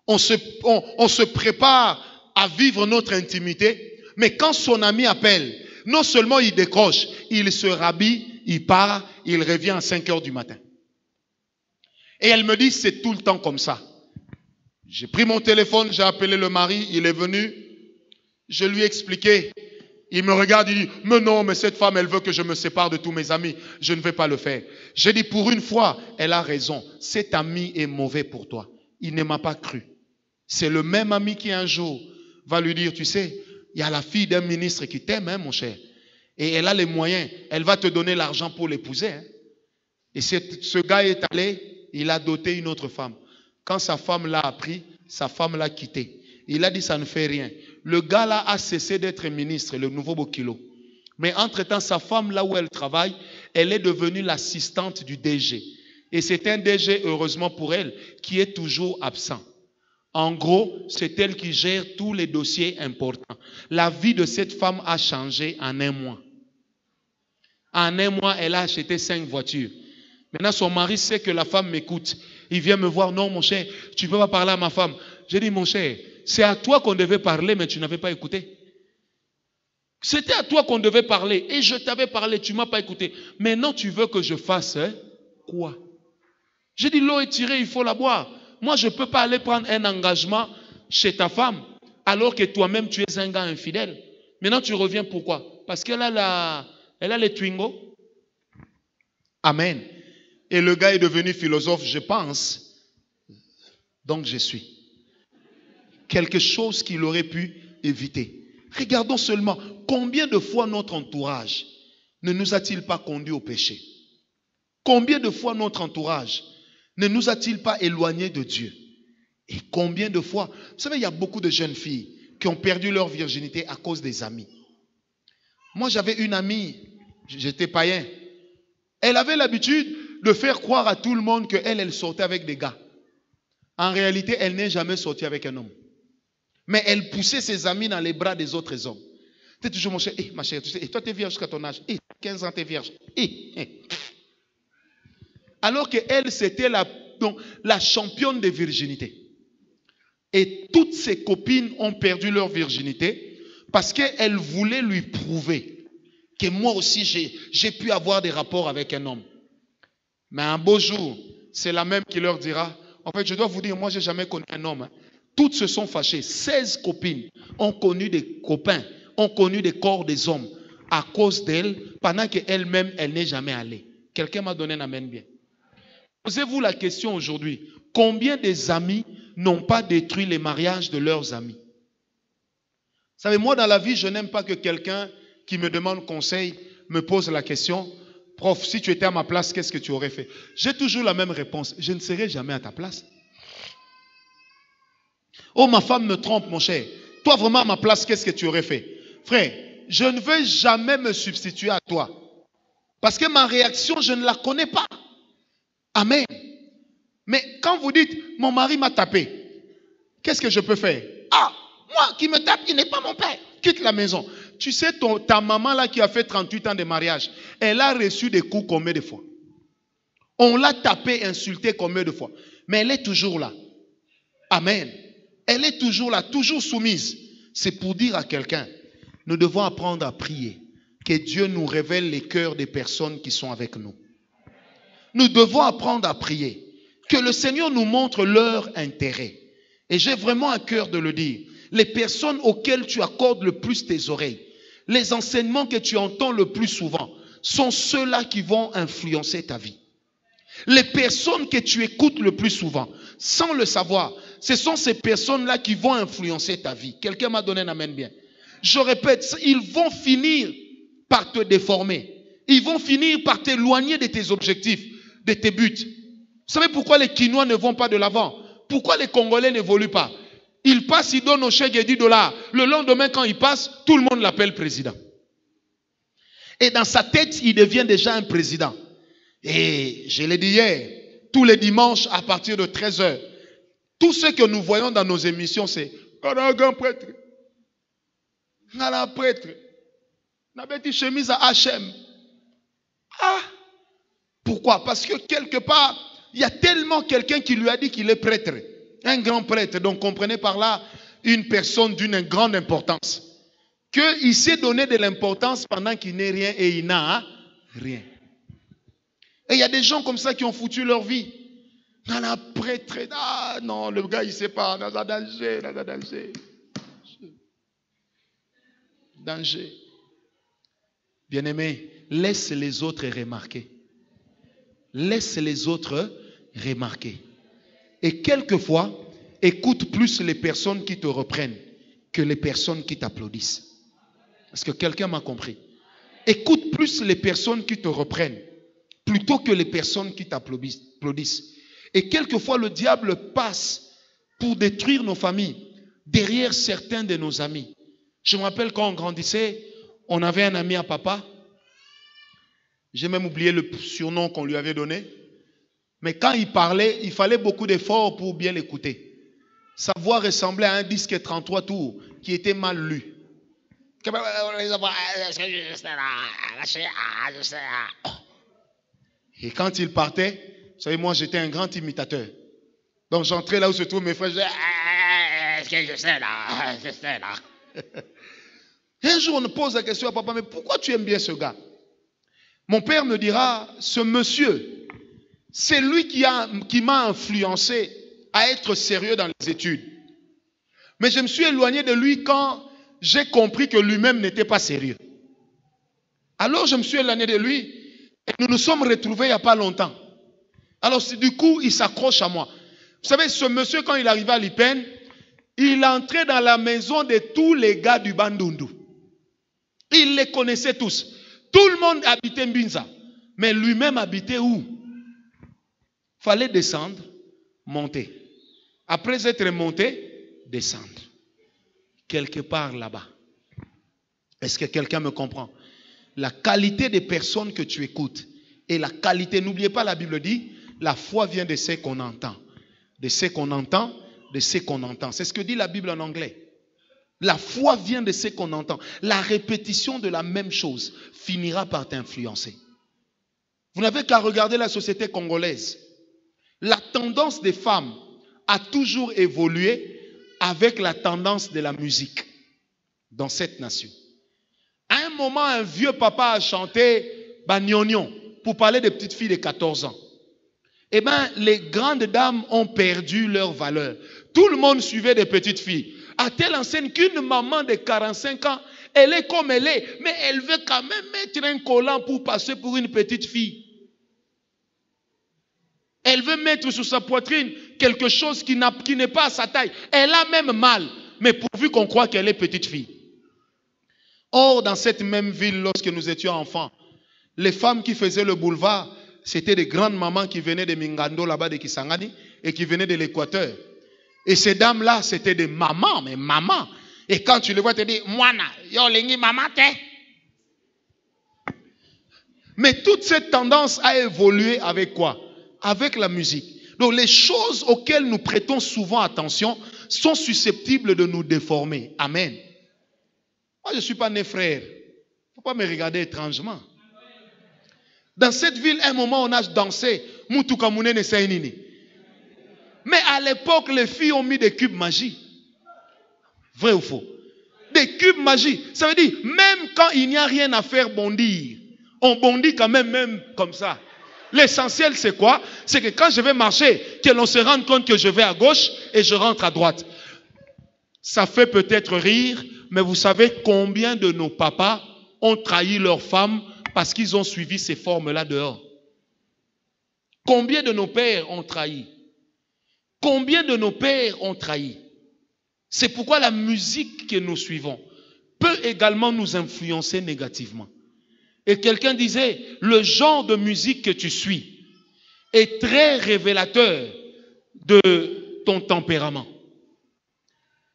On se prépare à vivre notre intimité, mais quand son ami appelle, non seulement il décroche, il se rhabille, il part, il revient à 5 heures du matin. Et elle me dit, c'est tout le temps comme ça. J'ai pris mon téléphone, j'ai appelé le mari, il est venu, je lui ai expliqué. Il me regarde, il dit, mais non, mais cette femme, elle veut que je me sépare de tous mes amis. Je ne vais pas le faire. J'ai dit, pour une fois, elle a raison. Cet ami est mauvais pour toi. Il ne m'a pas cru. C'est le même ami qui un jour va lui dire, tu sais, il y a la fille d'un ministre qui t'aime, hein, mon cher. Et elle a les moyens. Elle va te donner l'argent pour l'épouser. Hein. Et ce gars est allé, il a doté une autre femme. Quand sa femme l'a appris, sa femme l'a quitté. Il a dit, ça ne fait rien. Le gars là a cessé d'être ministre, le nouveau Bokilo. Mais entre-temps, sa femme, là où elle travaille, elle est devenue l'assistante du DG. Et c'est un DG, heureusement pour elle, qui est toujours absent. En gros, c'est elle qui gère tous les dossiers importants. La vie de cette femme a changé en un mois. En un mois, elle a acheté 5 voitures. Maintenant, son mari sait que la femme m'écoute. Il vient me voir, non mon cher, tu ne peux pas parler à ma femme. J'ai dit, mon cher, c'est à toi qu'on devait parler, mais tu n'avais pas écouté. C'était à toi qu'on devait parler, et je t'avais parlé, tu ne m'as pas écouté. Maintenant, tu veux que je fasse quoi? J'ai dit, l'eau est tirée, il faut la boire. Moi, je ne peux pas aller prendre un engagement chez ta femme, alors que toi-même tu es un gars infidèle. Maintenant tu reviens pourquoi? Parce qu'elle a les Twingo. Amen. Et le gars est devenu philosophe, je pense. Donc je suis. Quelque chose qu'il aurait pu éviter. Regardons seulement combien de fois notre entourage ne nous a-t-il pas conduits au péché? Combien de fois notre entourage ne nous a-t-il pas éloignés de Dieu? Et combien de fois, vous savez, il y a beaucoup de jeunes filles qui ont perdu leur virginité à cause des amis. Moi, j'avais une amie, j'étais païen. Elle avait l'habitude de faire croire à tout le monde qu'elle sortait avec des gars. En réalité, elle n'est jamais sortie avec un homme. Mais elle poussait ses amis dans les bras des autres hommes. Tu es toujours mon cher, ma chère, tu sais, et toi tu es vierge jusqu'à ton âge, 15 ans tu es vierge. Alors qu'elle, c'était la championne de virginité. Et toutes ses copines ont perdu leur virginité parce qu'elle voulait lui prouver que moi aussi j'ai pu avoir des rapports avec un homme. Mais un beau jour, c'est la même qui leur dira, en fait je dois vous dire, moi j'ai jamais connu un homme. Toutes se sont fâchées. 16 copines ont connu des copains, ont connu des corps des hommes à cause d'elle, pendant qu'elle-même, elle n'est jamais allée. Quelqu'un m'a donné un amen bien. Posez-vous la question aujourd'hui, combien des amis n'ont pas détruit les mariages de leurs amis? Vous savez, moi dans la vie, je n'aime pas que quelqu'un qui me demande conseil me pose la question, prof, si tu étais à ma place, qu'est-ce que tu aurais fait? J'ai toujours la même réponse, je ne serai jamais à ta place. Oh, ma femme me trompe, mon cher. Toi, vraiment, à ma place, qu'est-ce que tu aurais fait? Frère, je ne veux jamais me substituer à toi. Parce que ma réaction, je ne la connais pas. Amen. Mais quand vous dites, mon mari m'a tapé, qu'est-ce que je peux faire? Ah, moi qui me tape, il n'est pas mon père. Quitte la maison. Tu sais, ta maman là qui a fait 38 ans de mariage, elle a reçu des coups combien de fois? On l'a tapé, insulté combien de fois? Mais elle est toujours là. Amen. Elle est toujours là, toujours soumise. C'est pour dire à quelqu'un, nous devons apprendre à prier, que Dieu nous révèle les cœurs des personnes qui sont avec nous. Nous devons apprendre à prier, que le Seigneur nous montre leur intérêt. Et j'ai vraiment un cœur de le dire. Les personnes auxquelles tu accordes le plus tes oreilles, les enseignements que tu entends le plus souvent, sont ceux-là qui vont influencer ta vie. Les personnes que tu écoutes le plus souvent, sans le savoir, ce sont ces personnes-là qui vont influencer ta vie. Quelqu'un m'a donné un amen bien. Je répète, ils vont finir par te déformer. Ils vont finir par t'éloigner de tes objectifs, de tes buts. Vous savez pourquoi les Quinois ne vont pas de l'avant? Pourquoi les Congolais n'évoluent pas? Ils passent, ils donnent au chèque et 10 $. Le lendemain, quand ils passent, tout le monde l'appelle président. Et dans sa tête, il devient déjà un président. Et je l'ai dit hier, tous les dimanches à partir de 13h, tout ce que nous voyons dans nos émissions, c'est « On a un grand prêtre. On a un prêtre. On a une chemise à H&M. » Ah! Pourquoi? Parce que quelque part, il y a tellement quelqu'un qui lui a dit qu'il est prêtre. Un grand prêtre. Donc comprenez par là une personne d'une grande importance. Qu'il s'est donné de l'importance pendant qu'il n'est rien et il n'a rien. Et il y a des gens comme ça qui ont foutu leur vie. Dans la prêtre, ah non, le gars il ne sait pas, dans un danger, dans un danger. Danger. Bien-aimé, laisse les autres remarquer. Laisse les autres remarquer. Et quelquefois, écoute plus les personnes qui te reprennent que les personnes qui t'applaudissent. Est-ce que quelqu'un m'a compris? Écoute plus les personnes qui te reprennent plutôt que les personnes qui t'applaudissent. Et quelquefois, le diable passe pour détruire nos familles derrière certains de nos amis. Je me rappelle quand on grandissait, on avait un ami à papa. J'ai même oublié le surnom qu'on lui avait donné. Mais quand il parlait, il fallait beaucoup d'efforts pour bien l'écouter. Sa voix ressemblait à un disque 33 tours qui était mal lu. Et quand il partait, vous savez, moi j'étais un grand imitateur. Donc j'entrais là où se trouvent mes frères, je disais, est-ce que je sais là, je sais là. Et un jour on me pose la question à papa, mais pourquoi tu aimes bien ce gars? Mon père me dira, ce monsieur, c'est lui qui m'a influencé à être sérieux dans les études. Mais je me suis éloigné de lui quand j'ai compris que lui-même n'était pas sérieux. Alors je me suis éloigné de lui et nous nous sommes retrouvés il n'y a pas longtemps. Alors du coup, il s'accroche à moi. Vous savez, ce monsieur, quand il arrivait à Lipen, il entrait dans la maison de tous les gars du Bandundu. Il les connaissait tous. Tout le monde habitait Mbinza. Mais lui-même habitait où? Fallait descendre, monter. Après être monté, descendre. Quelque part là-bas. Est-ce que quelqu'un me comprend? La qualité des personnes que tu écoutes et la qualité, n'oubliez pas, la Bible dit, la foi vient de ce qu'on entend. De ce qu'on entend, de ce qu'on entend. C'est ce que dit la Bible en anglais. La foi vient de ce qu'on entend. La répétition de la même chose finira par t'influencer. Vous n'avez qu'à regarder la société congolaise. La tendance des femmes a toujours évolué avec la tendance de la musique dans cette nation. À un moment, un vieux papa a chanté Bagnognon pour parler des petites filles de 14 ans. Eh bien, les grandes dames ont perdu leur valeur. Tout le monde suivait des petites filles. À telle enseigne qu'une maman de 45 ans, elle est comme elle est, mais elle veut quand même mettre un collant pour passer pour une petite fille. Elle veut mettre sur sa poitrine quelque chose qui n'est pas à sa taille. Elle a même mal, mais pourvu qu'on croit qu'elle est petite fille. Or, dans cette même ville, lorsque nous étions enfants, les femmes qui faisaient le boulevard, c'était des grandes mamans qui venaient de Mingando, là-bas de Kisangani, et qui venaient de l'Équateur. Et ces dames-là, c'était des mamans, mais mamans. Et quand tu les vois, tu te dis, Moana, yo lengi maman te. Mais toute cette tendance a évolué avec quoi? Avec la musique. Donc les choses auxquelles nous prêtons souvent attention sont susceptibles de nous déformer. Amen. Moi, je ne suis pas né frère. Il ne faut pas me regarder étrangement. Dans cette ville, à un moment, on a dansé. Mais à l'époque, les filles ont mis des cubes magiques. Vrai ou faux? Des cubes magiques. Ça veut dire, même quand il n'y a rien à faire bondir, on bondit quand même comme ça. L'essentiel, c'est quoi? C'est que quand je vais marcher, que l'on se rende compte que je vais à gauche et je rentre à droite. Ça fait peut-être rire, mais vous savez combien de nos papas ont trahi leurs femmes parce qu'ils ont suivi ces formes-là dehors? Combien de nos pères ont trahi? Combien de nos pères ont trahi? C'est pourquoi la musique que nous suivons peut également nous influencer négativement. Et quelqu'un disait, le genre de musique que tu suis est très révélateur de ton tempérament.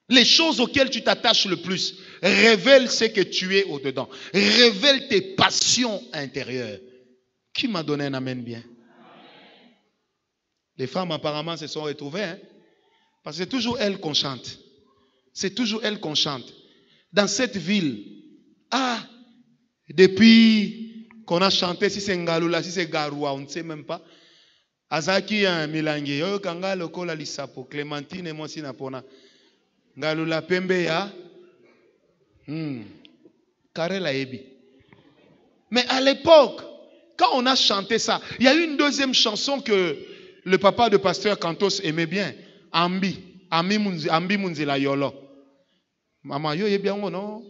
Les choses auxquelles tu t'attaches le plus révèlent ce que tu es au-dedans. Révèlent tes passions intérieures. Qui m'a donné un amen bien? Les femmes apparemment se sont retrouvées. Hein? Parce que c'est toujours elles qu'on chante. C'est toujours elles qu'on chante. Dans cette ville, depuis qu'on a chanté, si c'est Ngaloula, si c'est Garoua, on ne sait même pas. Azaki un Milangi, yo kanga lokola lisapo, Clémentine et moi sinapona. Ngaloula pembe ya, Karela ebi. Mais à l'époque, quand on a chanté ça, il y a eu une deuxième chanson que le papa de pasteur Cantos aimait bien. Ambi Munzila Yolo. Maman, yo ye bien non?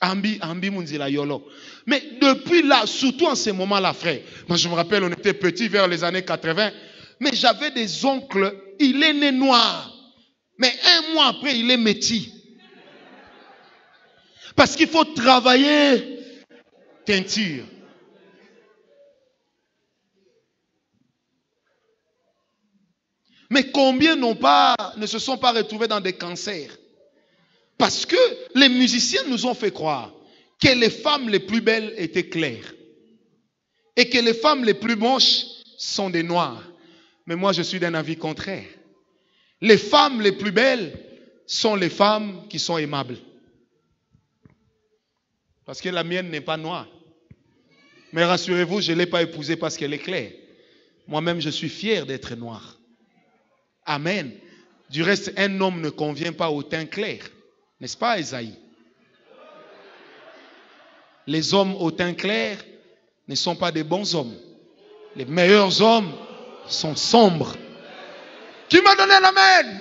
Ambi Munzila Yolo. Mais depuis là, surtout en ces moments-là, frère, moi je me rappelle, on était petits vers les années 80, mais j'avais des oncles, il est né noir, mais un mois après, il est métis. Parce qu'il faut travailler teinture. Mais combien ne se sont pas retrouvés dans des cancers? Parce que les musiciens nous ont fait croire que les femmes les plus belles étaient claires et que les femmes les plus moches sont des noirs. Mais moi, je suis d'un avis contraire. Les femmes les plus belles sont les femmes qui sont aimables. Parce que la mienne n'est pas noire. Mais rassurez-vous, je ne l'ai pas épousée parce qu'elle est claire. Moi-même, je suis fier d'être noir. Amen. Du reste, un homme ne convient pas au teint clair. N'est-ce pas, Esaïe? Les hommes au teint clair ne sont pas des bons hommes. Les meilleurs hommes sont sombres. Qui m'a donné l'amen?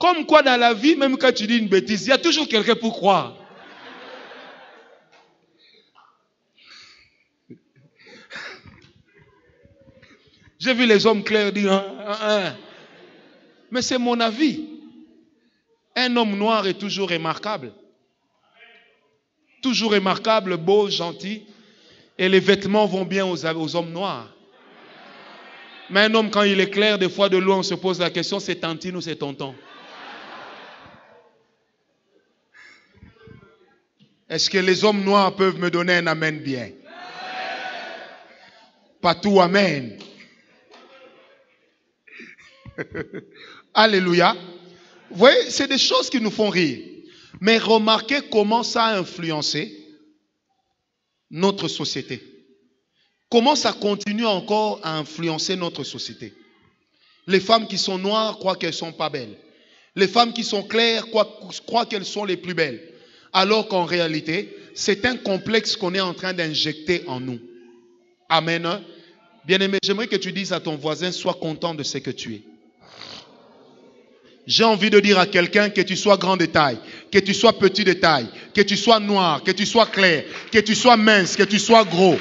Comme quoi dans la vie, même quand tu dis une bêtise, il y a toujours quelqu'un pour croire. J'ai vu les hommes clairs dire, mais c'est mon avis. Un homme noir est toujours remarquable. Toujours remarquable, beau, gentil. Et les vêtements vont bien aux hommes noirs. Mais un homme, quand il est clair, des fois de loin, on se pose la question, c'est tantine ou c'est tonton? Est-ce que les hommes noirs peuvent me donner un amen bien? Pas tout amen. Alléluia. Vous voyez, c'est des choses qui nous font rire. Mais remarquez comment ça a influencé notre société. Comment ça continue encore à influencer notre société. Les femmes qui sont noires croient qu'elles ne sont pas belles. Les femmes qui sont claires croient qu'elles sont les plus belles. Alors qu'en réalité, c'est un complexe qu'on est en train d'injecter en nous. Amen. Bien-aimé, j'aimerais que tu dises à ton voisin, sois content de ce que tu es. J'ai envie de dire à quelqu'un que tu sois grand de taille, que tu sois petit de taille, que tu sois noir, que tu sois clair, que tu sois mince, que tu sois gros.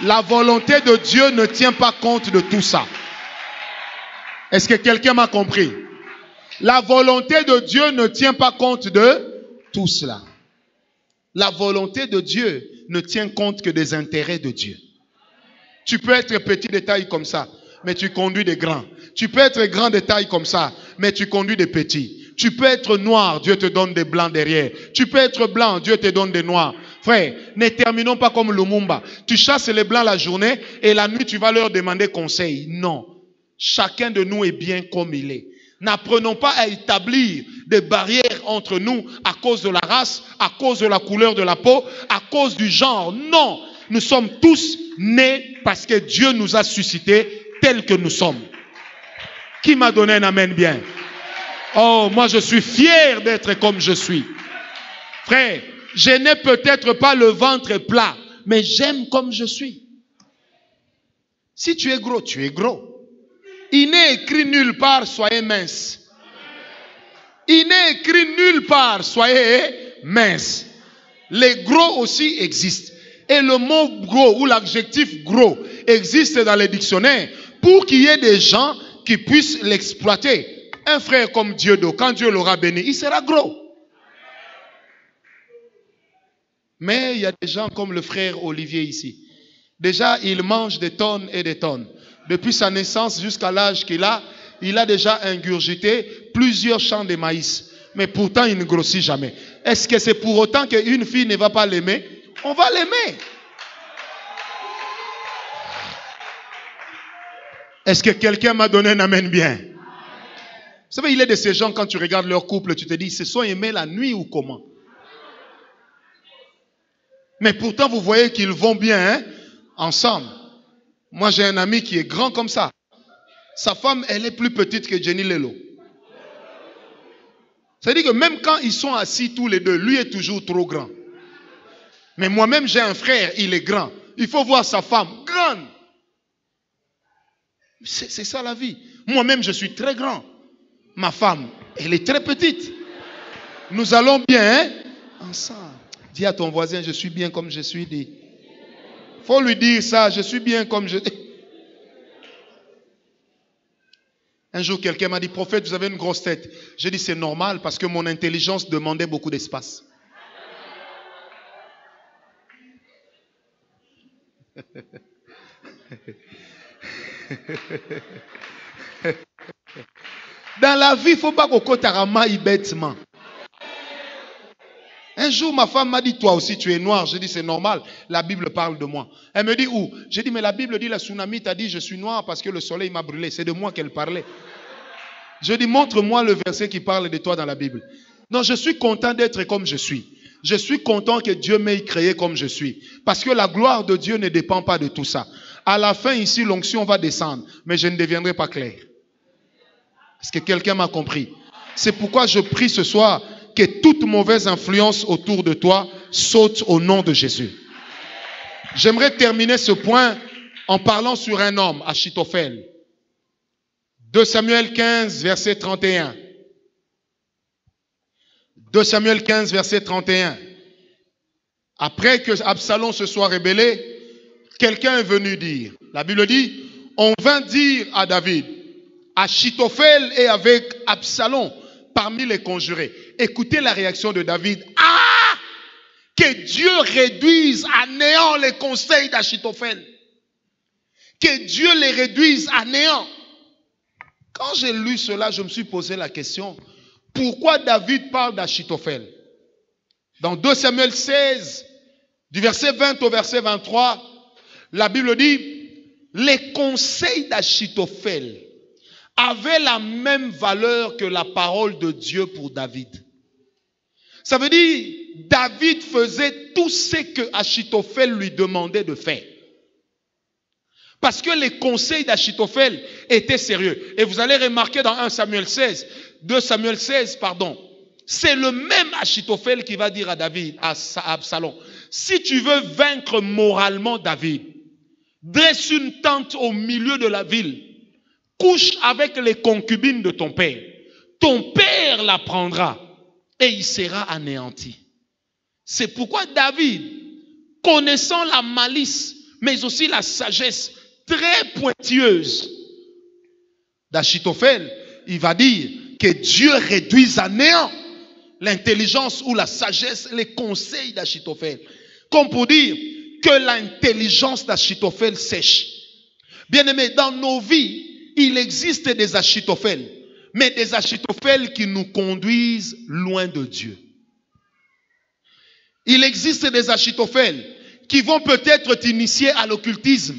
La volonté de Dieu ne tient pas compte de tout ça. Est-ce que quelqu'un m'a compris? La volonté de Dieu ne tient pas compte de tout cela. La volonté de Dieu ne tient compte que des intérêts de Dieu. Tu peux être petit de taille comme ça, mais tu conduis des grands. Tu peux être grand de taille comme ça, mais tu conduis des petits. Tu peux être noir, Dieu te donne des blancs derrière. Tu peux être blanc, Dieu te donne des noirs. Frère, ne terminons pas comme Lumumba. Tu chasses les blancs la journée et la nuit tu vas leur demander conseil. Non. Chacun de nous est bien comme il est. N'apprenons pas à établir des barrières entre nous à cause de la race, à cause de la couleur de la peau, à cause du genre. Non. Nous sommes tous nés parce que Dieu nous a suscités tels que nous sommes. Qui m'a donné un amen bien? Oh, moi je suis fier d'être comme je suis. Frère, je n'ai peut-être pas le ventre plat, mais j'aime comme je suis. Si tu es gros, tu es gros. Il n'est écrit nulle part, soyez mince. Il n'est écrit nulle part, soyez mince. Les gros aussi existent. Et le mot gros ou l'adjectif gros existe dans les dictionnaires pour qu'il y ait des gens qui puissent l'exploiter. Un frère comme Dieudo, quand Dieu l'aura béni, il sera gros. Mais il y a des gens comme le frère Olivier ici. Déjà, il mange des tonnes et des tonnes. Depuis sa naissance jusqu'à l'âge qu'il a, il a déjà ingurgité plusieurs champs de maïs. Mais pourtant, il ne grossit jamais. Est-ce que c'est pour autant qu'une fille ne va pas l'aimer? On va l'aimer. Est-ce que quelqu'un m'a donné un amen bien? Vous savez, il est de ces gens, quand tu regardes leur couple, tu te dis, ils se sont aimés la nuit ou comment? Mais pourtant, vous voyez qu'ils vont bien ensemble. Moi, j'ai un ami qui est grand comme ça. Sa femme, elle est plus petite que Jenny Lelo. C'est-à-dire que même quand ils sont assis tous les deux, lui est toujours trop grand. Mais moi-même, j'ai un frère, il est grand. Il faut voir sa femme, grande. C'est ça la vie. Moi-même, je suis très grand. Ma femme, elle est très petite. Nous allons bien ensemble. Dis à ton voisin, je suis bien comme je suis. Dit. Faut lui dire ça, je suis bien comme je... Un jour, quelqu'un m'a dit, prophète, vous avez une grosse tête. J'ai dit, c'est normal parce que mon intelligence demandait beaucoup d'espace. Dans la vie, il ne faut pas qu'on cotaramaille bêtement. Un jour, ma femme m'a dit, toi aussi, tu es noir. J'ai dit, c'est normal. La Bible parle de moi. Elle me dit, où? J'ai dit, mais la Bible dit, la tsunami t'a dit, je suis noir parce que le soleil m'a brûlé. C'est de moi qu'elle parlait. Je dis, montre-moi le verset qui parle de toi dans la Bible. Non, je suis content d'être comme je suis. Je suis content que Dieu m'ait créé comme je suis. Parce que la gloire de Dieu ne dépend pas de tout ça. À la fin, ici, l'onction va descendre. Mais je ne deviendrai pas clair. Est-ce que quelqu'un m'a compris? C'est pourquoi je prie ce soir que toute mauvaise influence autour de toi saute au nom de Jésus. J'aimerais terminer ce point en parlant sur un homme, Achitophel. 2 Samuel 15, verset 31. 2 Samuel 15, verset 31. Après que Absalom se soit rebellé, quelqu'un est venu dire, la Bible dit, on vint dire à David, Achitophel est avec Absalom parmi les conjurés. Écoutez la réaction de David. Ah! Que Dieu réduise à néant les conseils d'Achitophel. Que Dieu les réduise à néant. Quand j'ai lu cela, je me suis posé la question, pourquoi David parle d'Achitophel? Dans 2 Samuel 16, du verset 20 au verset 23, la Bible dit, les conseils d'Achitophel avaient la même valeur que la parole de Dieu pour David. Ça veut dire, David faisait tout ce que Achitophel lui demandait de faire. Parce que les conseils d'Achitophel étaient sérieux. Et vous allez remarquer dans 2 Samuel 16, c'est le même Achitophel qui va dire à David, à Absalom, si tu veux vaincre moralement David, dresse une tente au milieu de la ville, couche avec les concubines de ton père la prendra et il sera anéanti. C'est pourquoi David, connaissant la malice, mais aussi la sagesse très pointilleuse d'Achitophel, il va dire que Dieu réduise à néant l'intelligence ou la sagesse, les conseils d'Achitophel. Comme pour dire que l'intelligence d'Achitophel sèche. Bien aimé, dans nos vies, il existe des Achitophel, mais des Achitophel qui nous conduisent loin de Dieu. Il existe des Achitophel qui vont peut-être t'initier à l'occultisme.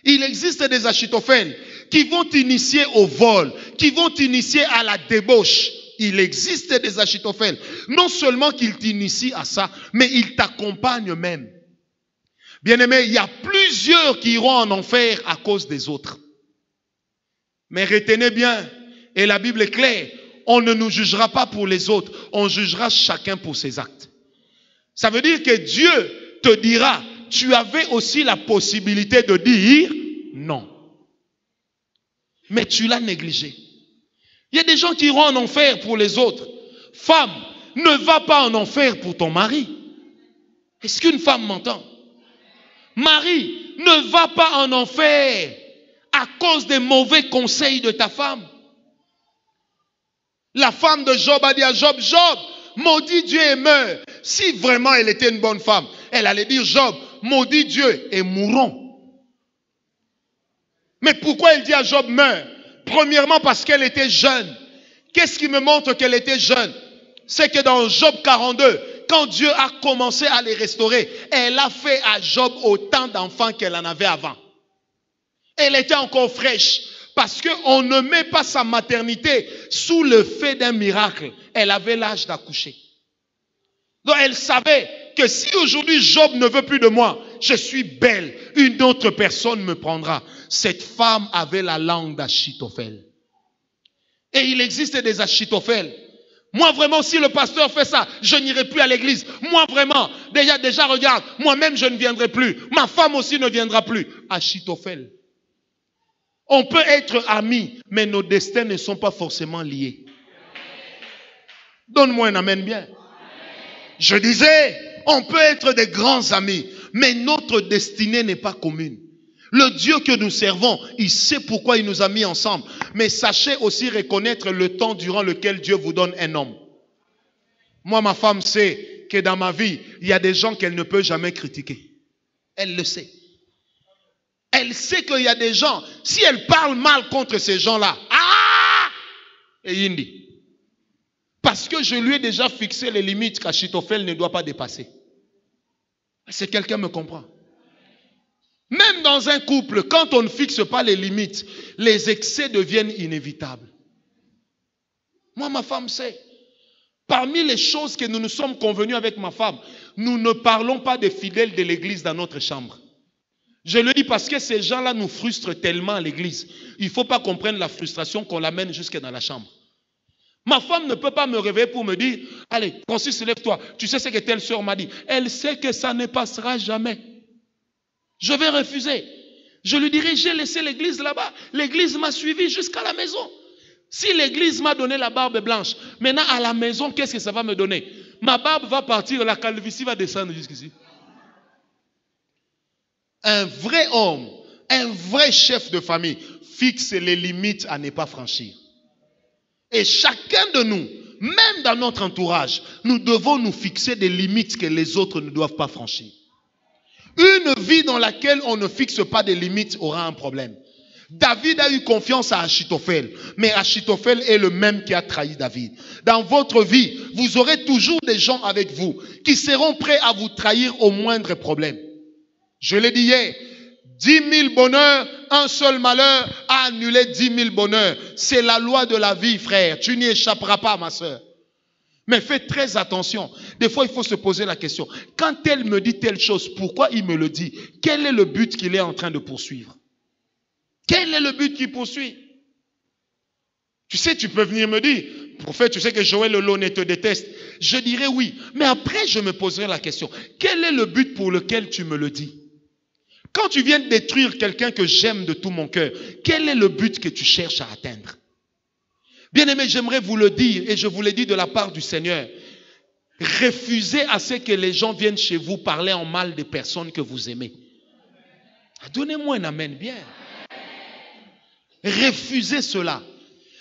Il existe des Achitophel qui vont t'initier au vol, qui vont t'initier à la débauche. Il existe des Achitophel. Non seulement qu'ils t'initient à ça, mais ils t'accompagnent même. Bien-aimés, il y a plusieurs qui iront en enfer à cause des autres. Mais retenez bien, et la Bible est claire, on ne nous jugera pas pour les autres, on jugera chacun pour ses actes. Ça veut dire que Dieu te dira, tu avais aussi la possibilité de dire non. Mais tu l'as négligé. Il y a des gens qui iront en enfer pour les autres. Femme, ne va pas en enfer pour ton mari. Est-ce qu'une femme m'entend? Mari, ne va pas en enfer à cause des mauvais conseils de ta femme. La femme de Job a dit à Job, Job, maudit Dieu et meurs. Si vraiment elle était une bonne femme, elle allait dire, Job, maudit Dieu et mourons. Mais pourquoi elle dit à Job, meurs? Premièrement parce qu'elle était jeune. Qu'est-ce qui me montre qu'elle était jeune? C'est que dans Job 42, quand Dieu a commencé à les restaurer, elle a fait à Job autant d'enfants qu'elle en avait avant. Elle était encore fraîche. Parce qu'on ne met pas sa maternité sous le fait d'un miracle. Elle avait l'âge d'accoucher. Donc elle savait que si aujourd'hui Job ne veut plus de moi, je suis belle, une autre personne me prendra. Cette femme avait la langue d'Achitophel. Et il existe des Achitophel. Moi vraiment, si le pasteur fait ça, je n'irai plus à l'église. Moi vraiment, déjà regarde, moi-même je ne viendrai plus. Ma femme aussi ne viendra plus. Achitophel. On peut être amis, mais nos destins ne sont pas forcément liés. Donne-moi un amen bien. Je disais, on peut être des grands amis, mais notre destinée n'est pas commune. Le Dieu que nous servons, il sait pourquoi il nous a mis ensemble. Mais sachez aussi reconnaître le temps durant lequel Dieu vous donne un homme. Moi, ma femme sait que dans ma vie, il y a des gens qu'elle ne peut jamais critiquer. Elle le sait. Elle sait qu'il y a des gens, si elle parle mal contre ces gens-là, et Indi. Parce que je lui ai déjà fixé les limites qu'Achitophel ne doit pas dépasser. Est-ce que quelqu'un me comprend? Même dans un couple, quand on ne fixe pas les limites, les excès deviennent inévitables. Moi, ma femme sait. Parmi les choses que nous nous sommes convenus avec ma femme, nous ne parlons pas des fidèles de l'église dans notre chambre. Je le dis parce que ces gens-là nous frustrent tellement à l'église. Il ne faut pas comprendre la frustration qu'on l'amène jusque dans la chambre. Ma femme ne peut pas me réveiller pour me dire, allez, Francis, lève-toi. Tu sais ce que telle soeur m'a dit. Elle sait que ça ne passera jamais. Je vais refuser. Je lui dirai, j'ai laissé l'église là-bas. L'église m'a suivi jusqu'à la maison. Si l'église m'a donné la barbe blanche, maintenant à la maison, qu'est-ce que ça va me donner? Ma barbe va partir, la calvitie va descendre jusqu'ici. Un vrai homme, un vrai chef de famille fixe les limites à ne pas franchir. Et chacun de nous, même dans notre entourage, nous devons nous fixer des limites que les autres ne doivent pas franchir. Une vie dans laquelle on ne fixe pas de limites aura un problème. David a eu confiance à Achitophel, mais Achitophel est le même qui a trahi David. Dans votre vie, vous aurez toujours des gens avec vous qui seront prêts à vous trahir au moindre problème. Je l'ai dit hier, 10 000 bonheurs, un seul malheur a annulé 10 000 bonheurs. C'est la loi de la vie, frère. Tu n'y échapperas pas, ma soeur. Mais faites très attention. Des fois, il faut se poser la question. Quand elle me dit telle chose, pourquoi il me le dit? Quel est le but qu'il est en train de poursuivre? Quel est le but qu'il poursuit? Tu sais, tu peux venir me dire, prophète, tu sais que Joël Lone te déteste. Je dirais oui. Mais après, je me poserai la question. Quel est le but pour lequel tu me le dis? Quand tu viens de détruire quelqu'un que j'aime de tout mon cœur, quel est le but que tu cherches à atteindre? Bien-aimé, j'aimerais vous le dire, et je vous l'ai dit de la part du Seigneur. Refusez à ce que les gens viennent chez vous parler en mal des personnes que vous aimez. Donnez-moi un amen bien. Refusez cela.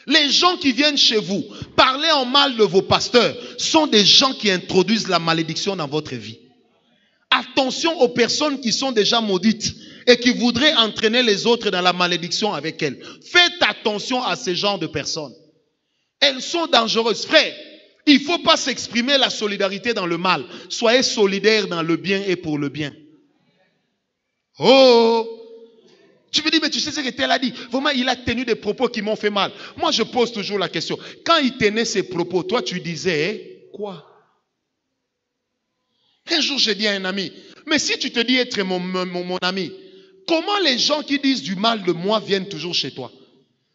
Les gens qui viennent chez vous parler en mal de vos pasteurs sont des gens qui introduisent la malédiction dans votre vie. Attention aux personnes qui sont déjà maudites et qui voudraient entraîner les autres dans la malédiction avec elles. Faites attention à ce genre de personnes. Elles sont dangereuses. Frère, il ne faut pas s'exprimer la solidarité dans le mal. Soyez solidaires dans le bien et pour le bien. Oh! Tu me dis, mais tu sais ce que tel a dit. Vraiment, il a tenu des propos qui m'ont fait mal. Moi, je pose toujours la question. Quand il tenait ses propos, toi, tu disais quoi? Un jour, j'ai dit à un ami, mais si tu te dis être mon ami, comment les gens qui disent du mal de moi viennent toujours chez toi?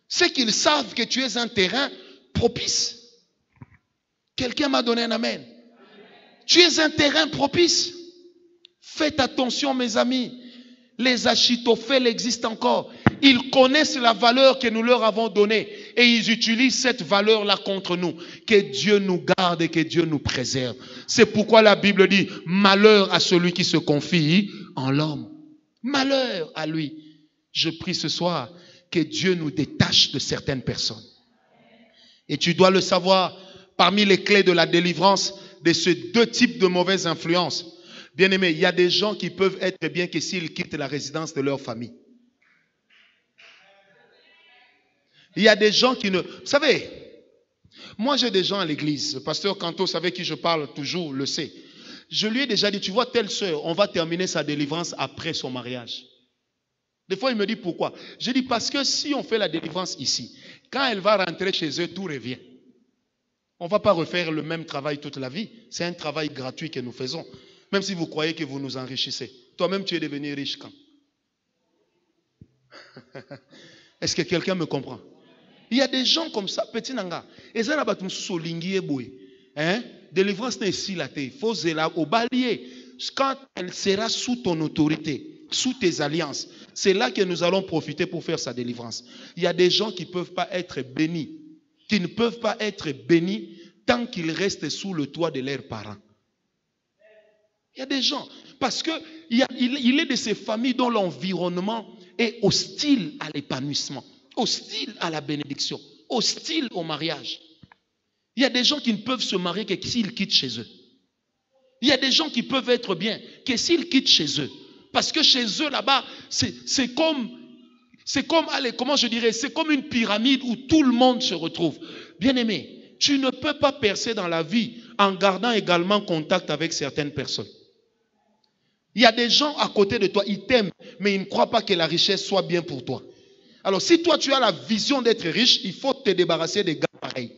C'est qu'ils savent que tu es un terrain propice. Quelqu'un m'a donné un amen. Tu es un terrain propice. Faites attention, mes amis. Les Achitophel existent encore. Ils connaissent la valeur que nous leur avons donnée et ils utilisent cette valeur-là contre nous. Que Dieu nous garde et que Dieu nous préserve. C'est pourquoi la Bible dit malheur à celui qui se confie en l'homme. Malheur à lui. Je prie ce soir que Dieu nous détache de certaines personnes. Et tu dois le savoir, parmi les clés de la délivrance de ces deux types de mauvaises influences. Bien-aimé, il y a des gens qui peuvent être bien que s'ils quittent la résidence de leur famille. Il y a des gens qui ne... Vous savez, moi j'ai des gens à l'église. Le pasteur Cantos avec qui je parle toujours le sait. Je lui ai déjà dit, tu vois telle sœur, on va terminer sa délivrance après son mariage. Des fois il me dit pourquoi. Je dis parce que si on fait la délivrance ici, quand elle va rentrer chez eux, tout revient. On ne va pas refaire le même travail toute la vie. C'est un travail gratuit que nous faisons. Même si vous croyez que vous nous enrichissez. Toi-même, tu es devenu riche quand? Est-ce que quelqu'un me comprend? Il y a des gens comme ça, petit nanga. Et ça, délivrance n'est ici la terre. Il faut au balier. Quand elle sera sous ton autorité, sous tes alliances, c'est là que nous allons profiter pour faire sa délivrance. Il y a des gens qui ne peuvent pas être bénis. Qui ne peuvent pas être bénis tant qu'ils restent sous le toit de leurs parents. Il y a des gens, parce qu'il est de ces familles dont l'environnement est hostile à l'épanouissement, hostile à la bénédiction, hostile au mariage. Il y a des gens qui ne peuvent se marier que s'ils quittent chez eux. Il y a des gens qui peuvent être bien que s'ils quittent chez eux. Parce que chez eux, là-bas, c'est comme, allez, comment je dirais, c'est comme une pyramide où tout le monde se retrouve. Bien-aimé, tu ne peux pas percer dans la vie en gardant également contact avec certaines personnes. Il y a des gens à côté de toi, ils t'aiment, mais ils ne croient pas que la richesse soit bien pour toi. Alors, si toi, tu as la vision d'être riche, il faut te débarrasser des gars pareils.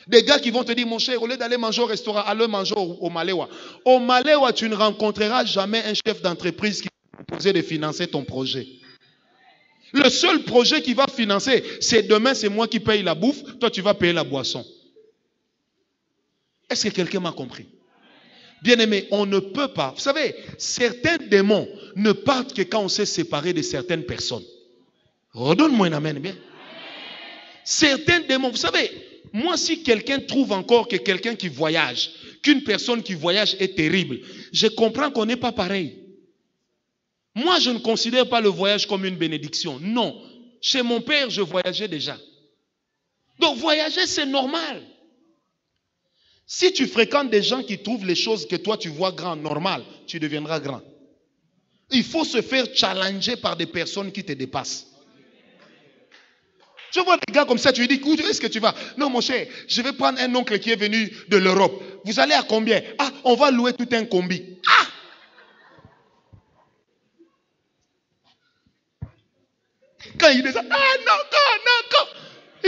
Des gars qui vont te dire, mon cher, au lieu d'aller manger au restaurant, allez manger au Malewa. Au Malewa, tu ne rencontreras jamais un chef d'entreprise qui va te proposer de financer ton projet. Le seul projet qui va financer, c'est demain, c'est moi qui paye la bouffe, toi, tu vas payer la boisson. Est-ce que quelqu'un m'a compris? Bien-aimé, on ne peut pas. Vous savez, certains démons ne partent que quand on s'est séparé de certaines personnes. Redonne-moi un amen, bien. Certains démons, vous savez, moi si quelqu'un trouve encore que quelqu'un qui voyage, qu'une personne qui voyage est terrible, je comprends qu'on n'est pas pareil. Moi je ne considère pas le voyage comme une bénédiction. Non, chez mon père je voyageais déjà. Donc voyager c'est normal. Si tu fréquentes des gens qui trouvent les choses que toi tu vois grand, normal, tu deviendras grand. Il faut se faire challenger par des personnes qui te dépassent. Tu vois des gars comme ça, tu lui dis, où est-ce que tu vas? Non mon cher, je vais prendre un oncle qui est venu de l'Europe. Vous allez à combien? Ah, on va louer tout un combi. Ah! Quand il descend, ah non,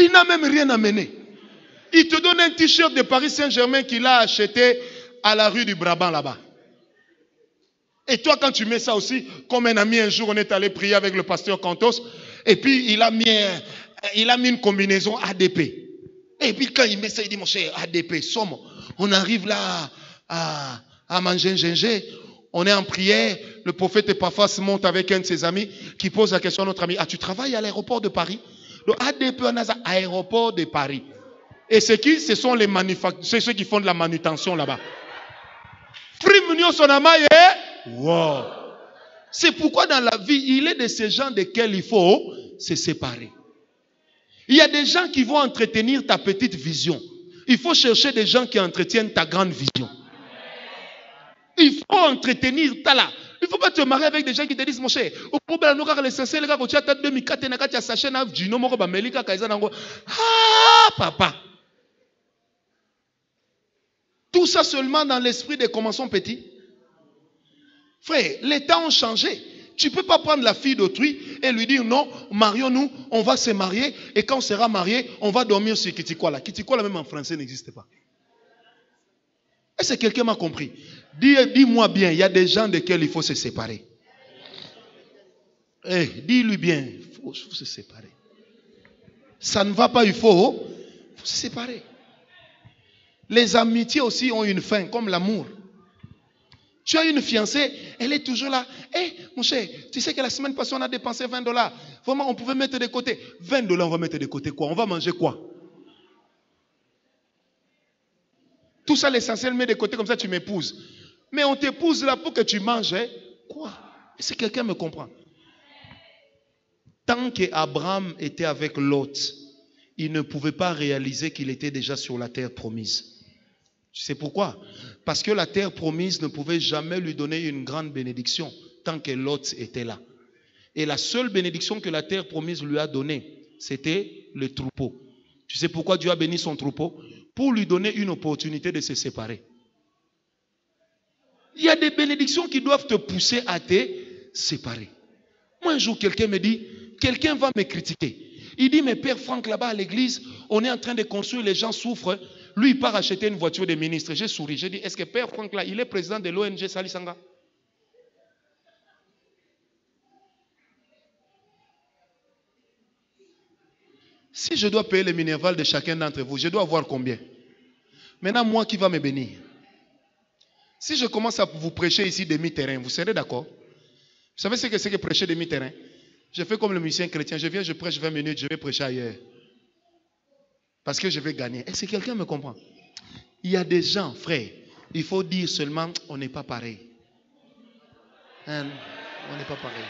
il n'a même rien amené. Il te donne un t-shirt de Paris Saint-Germain qu'il a acheté à la rue du Brabant là-bas. Et toi, quand tu mets ça aussi, comme un ami, un jour, on est allé prier avec le pasteur Cantos, et puis il a mis une combinaison ADP. Et puis quand il met ça, il dit, mon cher, ADP, somme. On arrive là à manger un gingembre, on est en prière, le prophète Epaphras monte avec un de ses amis, qui pose la question à notre ami, ah, tu travailles à l'aéroport de Paris? Donc ADP, on a ça, aéroport de Paris. Et c'est qui? Ce sont les c'est ceux qui font de la manutention là-bas. Wow. C'est pourquoi dans la vie, il est de ces gens desquels il faut se séparer. Il y a des gens qui vont entretenir ta petite vision. Il faut chercher des gens qui entretiennent ta grande vision. Il faut entretenir ta là. Il ne faut pas te marier avec des gens qui te disent, mon cher, au problème, nous avons l'essentiel, les gars, tu as 2004, tu as sachet, ah, papa. Tout ça seulement dans l'esprit de commençons petit. Frère, les temps ont changé. Tu ne peux pas prendre la fille d'autrui et lui dire non, marions-nous, on va se marier et quand on sera marié, on va dormir sur Kitikola. Kitikola même en français n'existe pas. Est-ce que quelqu'un m'a compris? Dis-moi bien, il y a des gens desquels il faut se séparer. Dis-lui bien, il faut se séparer. Ça ne va pas, il faut se séparer. Les amitiés aussi ont une fin, comme l'amour. Tu as une fiancée, elle est toujours là. Mon cher, tu sais que la semaine passée, on a dépensé $20. Vraiment, on pouvait mettre de côté. $20, on va mettre de côté quoi? On va manger quoi? Tout ça, l'essentiel, met de côté, comme ça, tu m'épouses. Mais on t'épouse là pour que tu manges. Quoi? Est-ce que quelqu'un me comprend? Tant qu'Abraham était avec Lot, il ne pouvait pas réaliser qu'il était déjà sur la terre promise. Tu sais pourquoi? Parce que la terre promise ne pouvait jamais lui donner une grande bénédiction tant que Lot était là. Et la seule bénédiction que la terre promise lui a donnée, c'était le troupeau. Tu sais pourquoi Dieu a béni son troupeau? Pour lui donner une opportunité de se séparer. Il y a des bénédictions qui doivent te pousser à te séparer. Moi un jour quelqu'un me dit, quelqu'un va me critiquer. Il dit, mais Père Franck là-bas à l'église, on est en train de construire, les gens souffrent. Lui, il part acheter une voiture de ministre. J'ai souri. J'ai dit, est-ce que Père Franck là, il est président de l'ONG Salisanga? Si je dois payer les minervales de chacun d'entre vous, je dois avoir combien? Maintenant, moi qui va me bénir. Si je commence à vous prêcher ici demi-terrain, vous serez d'accord? Vous savez ce que c'est que prêcher demi-terrain? Je fais comme le musicien chrétien. Je viens, je prêche 20 minutes, je vais prêcher ailleurs. Parce que je vais gagner. Est-ce que quelqu'un me comprend? Il y a des gens, frère, il faut dire seulement, on n'est pas pareil. On n'est pas pareil.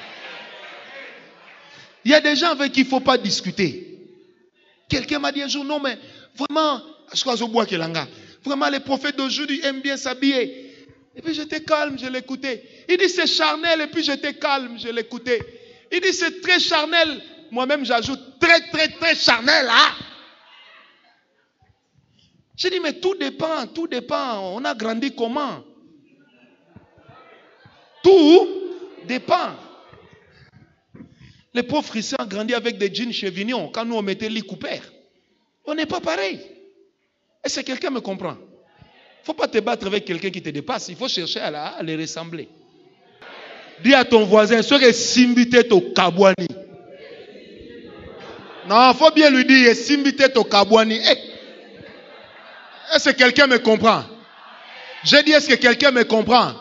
Il y a des gens avec qui il ne faut pas discuter. Quelqu'un m'a dit un jour, non mais, vraiment, vraiment les prophètes d'aujourd'hui aiment bien s'habiller. Et puis j'étais calme, je l'écoutais. Il dit c'est charnel, et puis j'étais calme, je l'écoutais. Il dit c'est très charnel. Moi-même j'ajoute très charnel. Hein? J'ai dit mais tout dépend. On a grandi comment? Tout dépend. Les pauvres Français ont grandi avec des jeans chevignons quand nous on mettait lit coupert. On n'est pas pareil. Est-ce que quelqu'un me comprend? Il ne faut pas te battre avec quelqu'un qui te dépasse. Il faut chercher à les ressembler. Dis à ton voisin, ce que Simbite au Kabouani. Non, il faut bien lui dire, Simbite au Kabouani. Est-ce que quelqu'un me comprend? J'ai dit, est-ce que quelqu'un me comprend?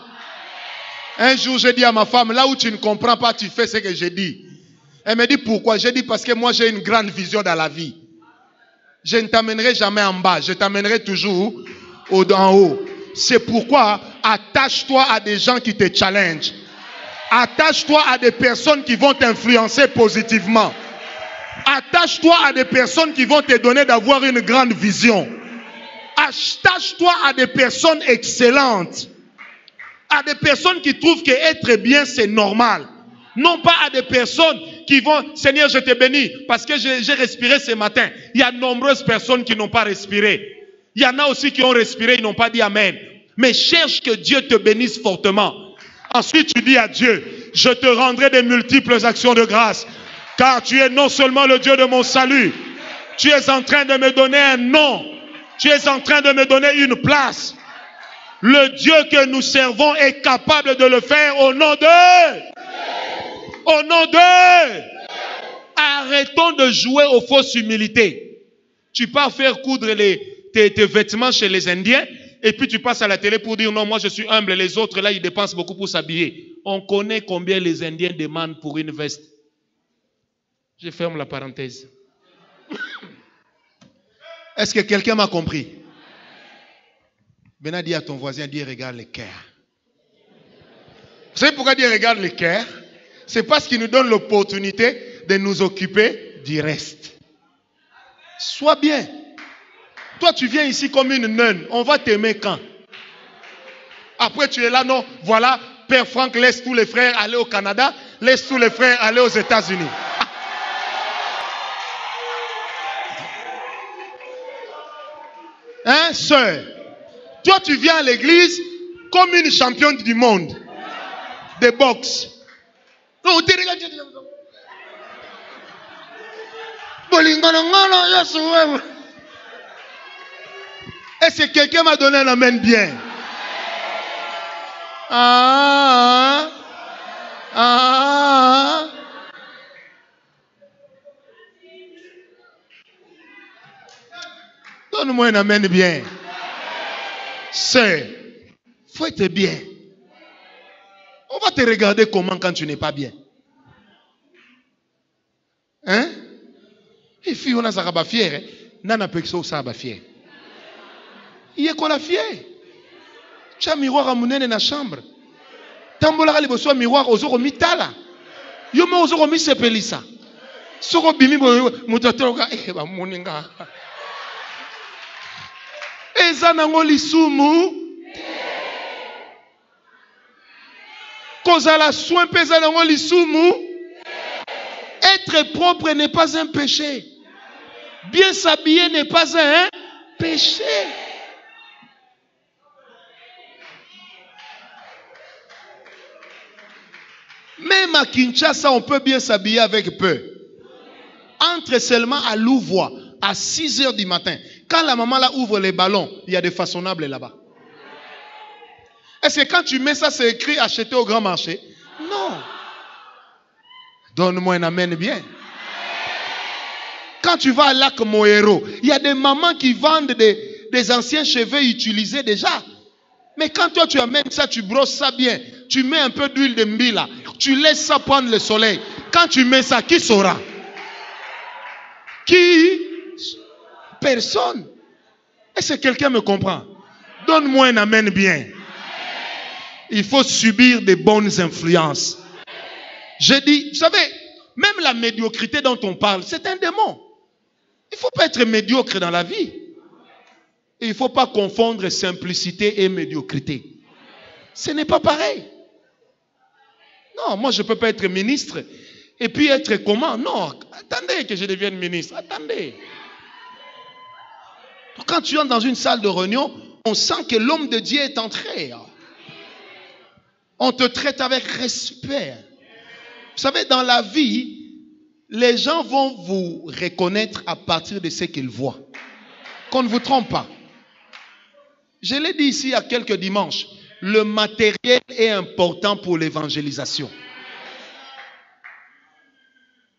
Un jour, j'ai dit à ma femme, là où tu ne comprends pas, tu fais ce que j'ai dit. Elle me dit pourquoi? J'ai dit parce que moi j'ai une grande vision dans la vie. Je ne t'amènerai jamais en bas, je t'amènerai toujours en haut. C'est pourquoi attache-toi à des gens qui te challengent. Attache-toi à des personnes qui vont t'influencer positivement. Attache-toi à des personnes qui vont te donner d'avoir une grande vision. Attache-toi à des personnes excellentes. À des personnes qui trouvent qu'être bien, c'est normal. Non pas à des personnes qui vont, Seigneur, je te bénis, parce que j'ai respiré ce matin. Il y a de nombreuses personnes qui n'ont pas respiré. Il y en a aussi qui ont respiré, ils n'ont pas dit Amen. Mais cherche que Dieu te bénisse fortement. Ensuite, tu dis à Dieu, je te rendrai de multiples actions de grâce. Car tu es non seulement le Dieu de mon salut, tu es en train de me donner un nom. Tu es en train de me donner une place. Le Dieu que nous servons est capable de le faire au nom de... Au nom de... Arrêtons de jouer aux fausses humilités. Tu pars faire coudre tes vêtements chez les Indiens et puis tu passes à la télé pour dire non, moi je suis humble, les autres là ils dépensent beaucoup pour s'habiller. On connaît combien les Indiens demandent pour une veste. Je ferme la parenthèse. Est-ce que quelqu'un m'a compris? Maintenant, dis à ton voisin, dis regarde les cœurs. Vous savez pourquoi dire regarde les cœurs? C'est parce qu'il nous donne l'opportunité de nous occuper du reste. Sois bien. Toi, tu viens ici comme une nonne. On va t'aimer quand? Après, tu es là, non? Voilà, Père Franck laisse tous les frères aller au Canada, laisse tous les frères aller aux États-Unis. Hein, sœur? Toi, tu viens à l'église comme une championne du monde de boxe. Non, tu regardes. Est-ce que quelqu'un m'a donné un amen bien? Donne-moi un amen bien. C'est, faut être bien. On va te regarder comment quand tu n'es pas bien. Hein? Et puis on a ça va fier. Nana peut que ça va fier. Il est qu'on la fier. Tu as un miroir à monnaie dans la chambre. Tambola les besoins miroir aux autres mitala. Yo me aux autres mi sepelisa. Soko bimi mutatroka ba moninga. Eza nango lisumu. Kozala soin pesa nango lisumu. Être propre n'est pas un péché. Bien s'habiller n'est pas un péché. Même à Kinshasa, on peut bien s'habiller avec peu. Entre seulement à Louvois, à 6 heures du matin. Quand la maman là ouvre les ballons, il y a des façonnables là-bas. Est-ce que quand tu mets ça, c'est écrit acheter au grand marché? Non. Donne-moi un amen bien. Quand tu vas à Lac Moero, il y a des mamans qui vendent des anciens cheveux utilisés déjà. Mais quand toi tu amènes ça, tu brosses ça bien, tu mets un peu d'huile de mbila, tu laisses ça prendre le soleil. Quand tu mets ça, qui saura? Qui? Personne. Est-ce que quelqu'un me comprend? Donne-moi un amen bien. Il faut subir des bonnes influences. Je dis, vous savez, même la médiocrité dont on parle, c'est un démon. Il ne faut pas être médiocre dans la vie. Et il ne faut pas confondre simplicité et médiocrité. Ce n'est pas pareil. Non, moi je ne peux pas être ministre et puis être comment? Non, attendez que je devienne ministre. Attendez. Quand tu entres dans une salle de réunion, on sent que l'homme de Dieu est entré. On te traite avec respect. Vous savez, dans la vie, les gens vont vous reconnaître à partir de ce qu'ils voient. Qu'on ne vous trompe pas. Je l'ai dit ici il y a quelques dimanches. Le matériel est important pour l'évangélisation.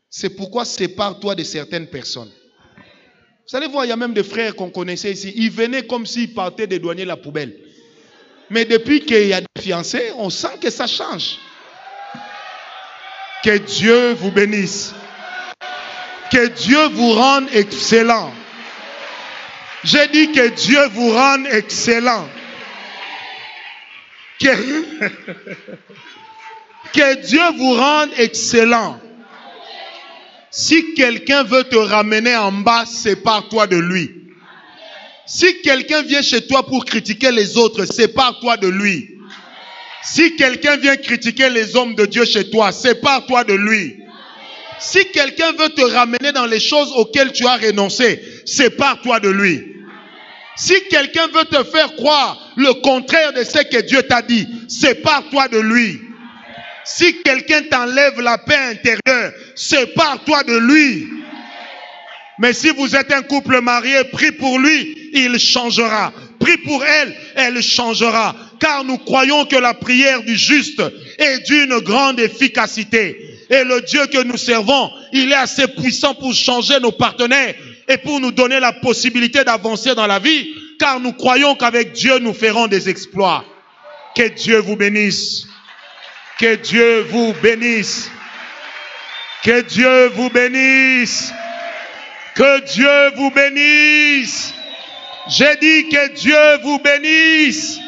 C'est pourquoi sépare-toi de certaines personnes. Vous allez voir, il y a même des frères qu'on connaissait ici. Ils venaient comme s'ils partaient dédouaner la poubelle. Mais depuis qu'il y a des fiancés, on sent que ça change. Que Dieu vous bénisse. Que Dieu vous rende excellent. J'ai dit que Dieu vous rende excellent. Que Dieu vous rende excellent. Si quelqu'un veut te ramener en bas, sépare-toi de lui. Si quelqu'un vient chez toi pour critiquer les autres, sépare-toi de lui. Si quelqu'un vient critiquer les hommes de Dieu chez toi, sépare-toi de lui. Si quelqu'un veut te ramener dans les choses auxquelles tu as renoncé, sépare-toi de lui. Si quelqu'un veut te faire croire le contraire de ce que Dieu t'a dit, sépare-toi de lui. Si quelqu'un t'enlève la paix intérieure, sépare-toi de lui. Mais si vous êtes un couple marié, prie pour lui, il changera. Prie pour elle, elle changera. Car nous croyons que la prière du juste est d'une grande efficacité. Et le Dieu que nous servons, il est assez puissant pour changer nos partenaires et pour nous donner la possibilité d'avancer dans la vie. Car nous croyons qu'avec Dieu, nous ferons des exploits. Que Dieu vous bénisse. Que Dieu vous bénisse. Que Dieu vous bénisse. Que Dieu vous bénisse. J'ai dit que Dieu vous bénisse.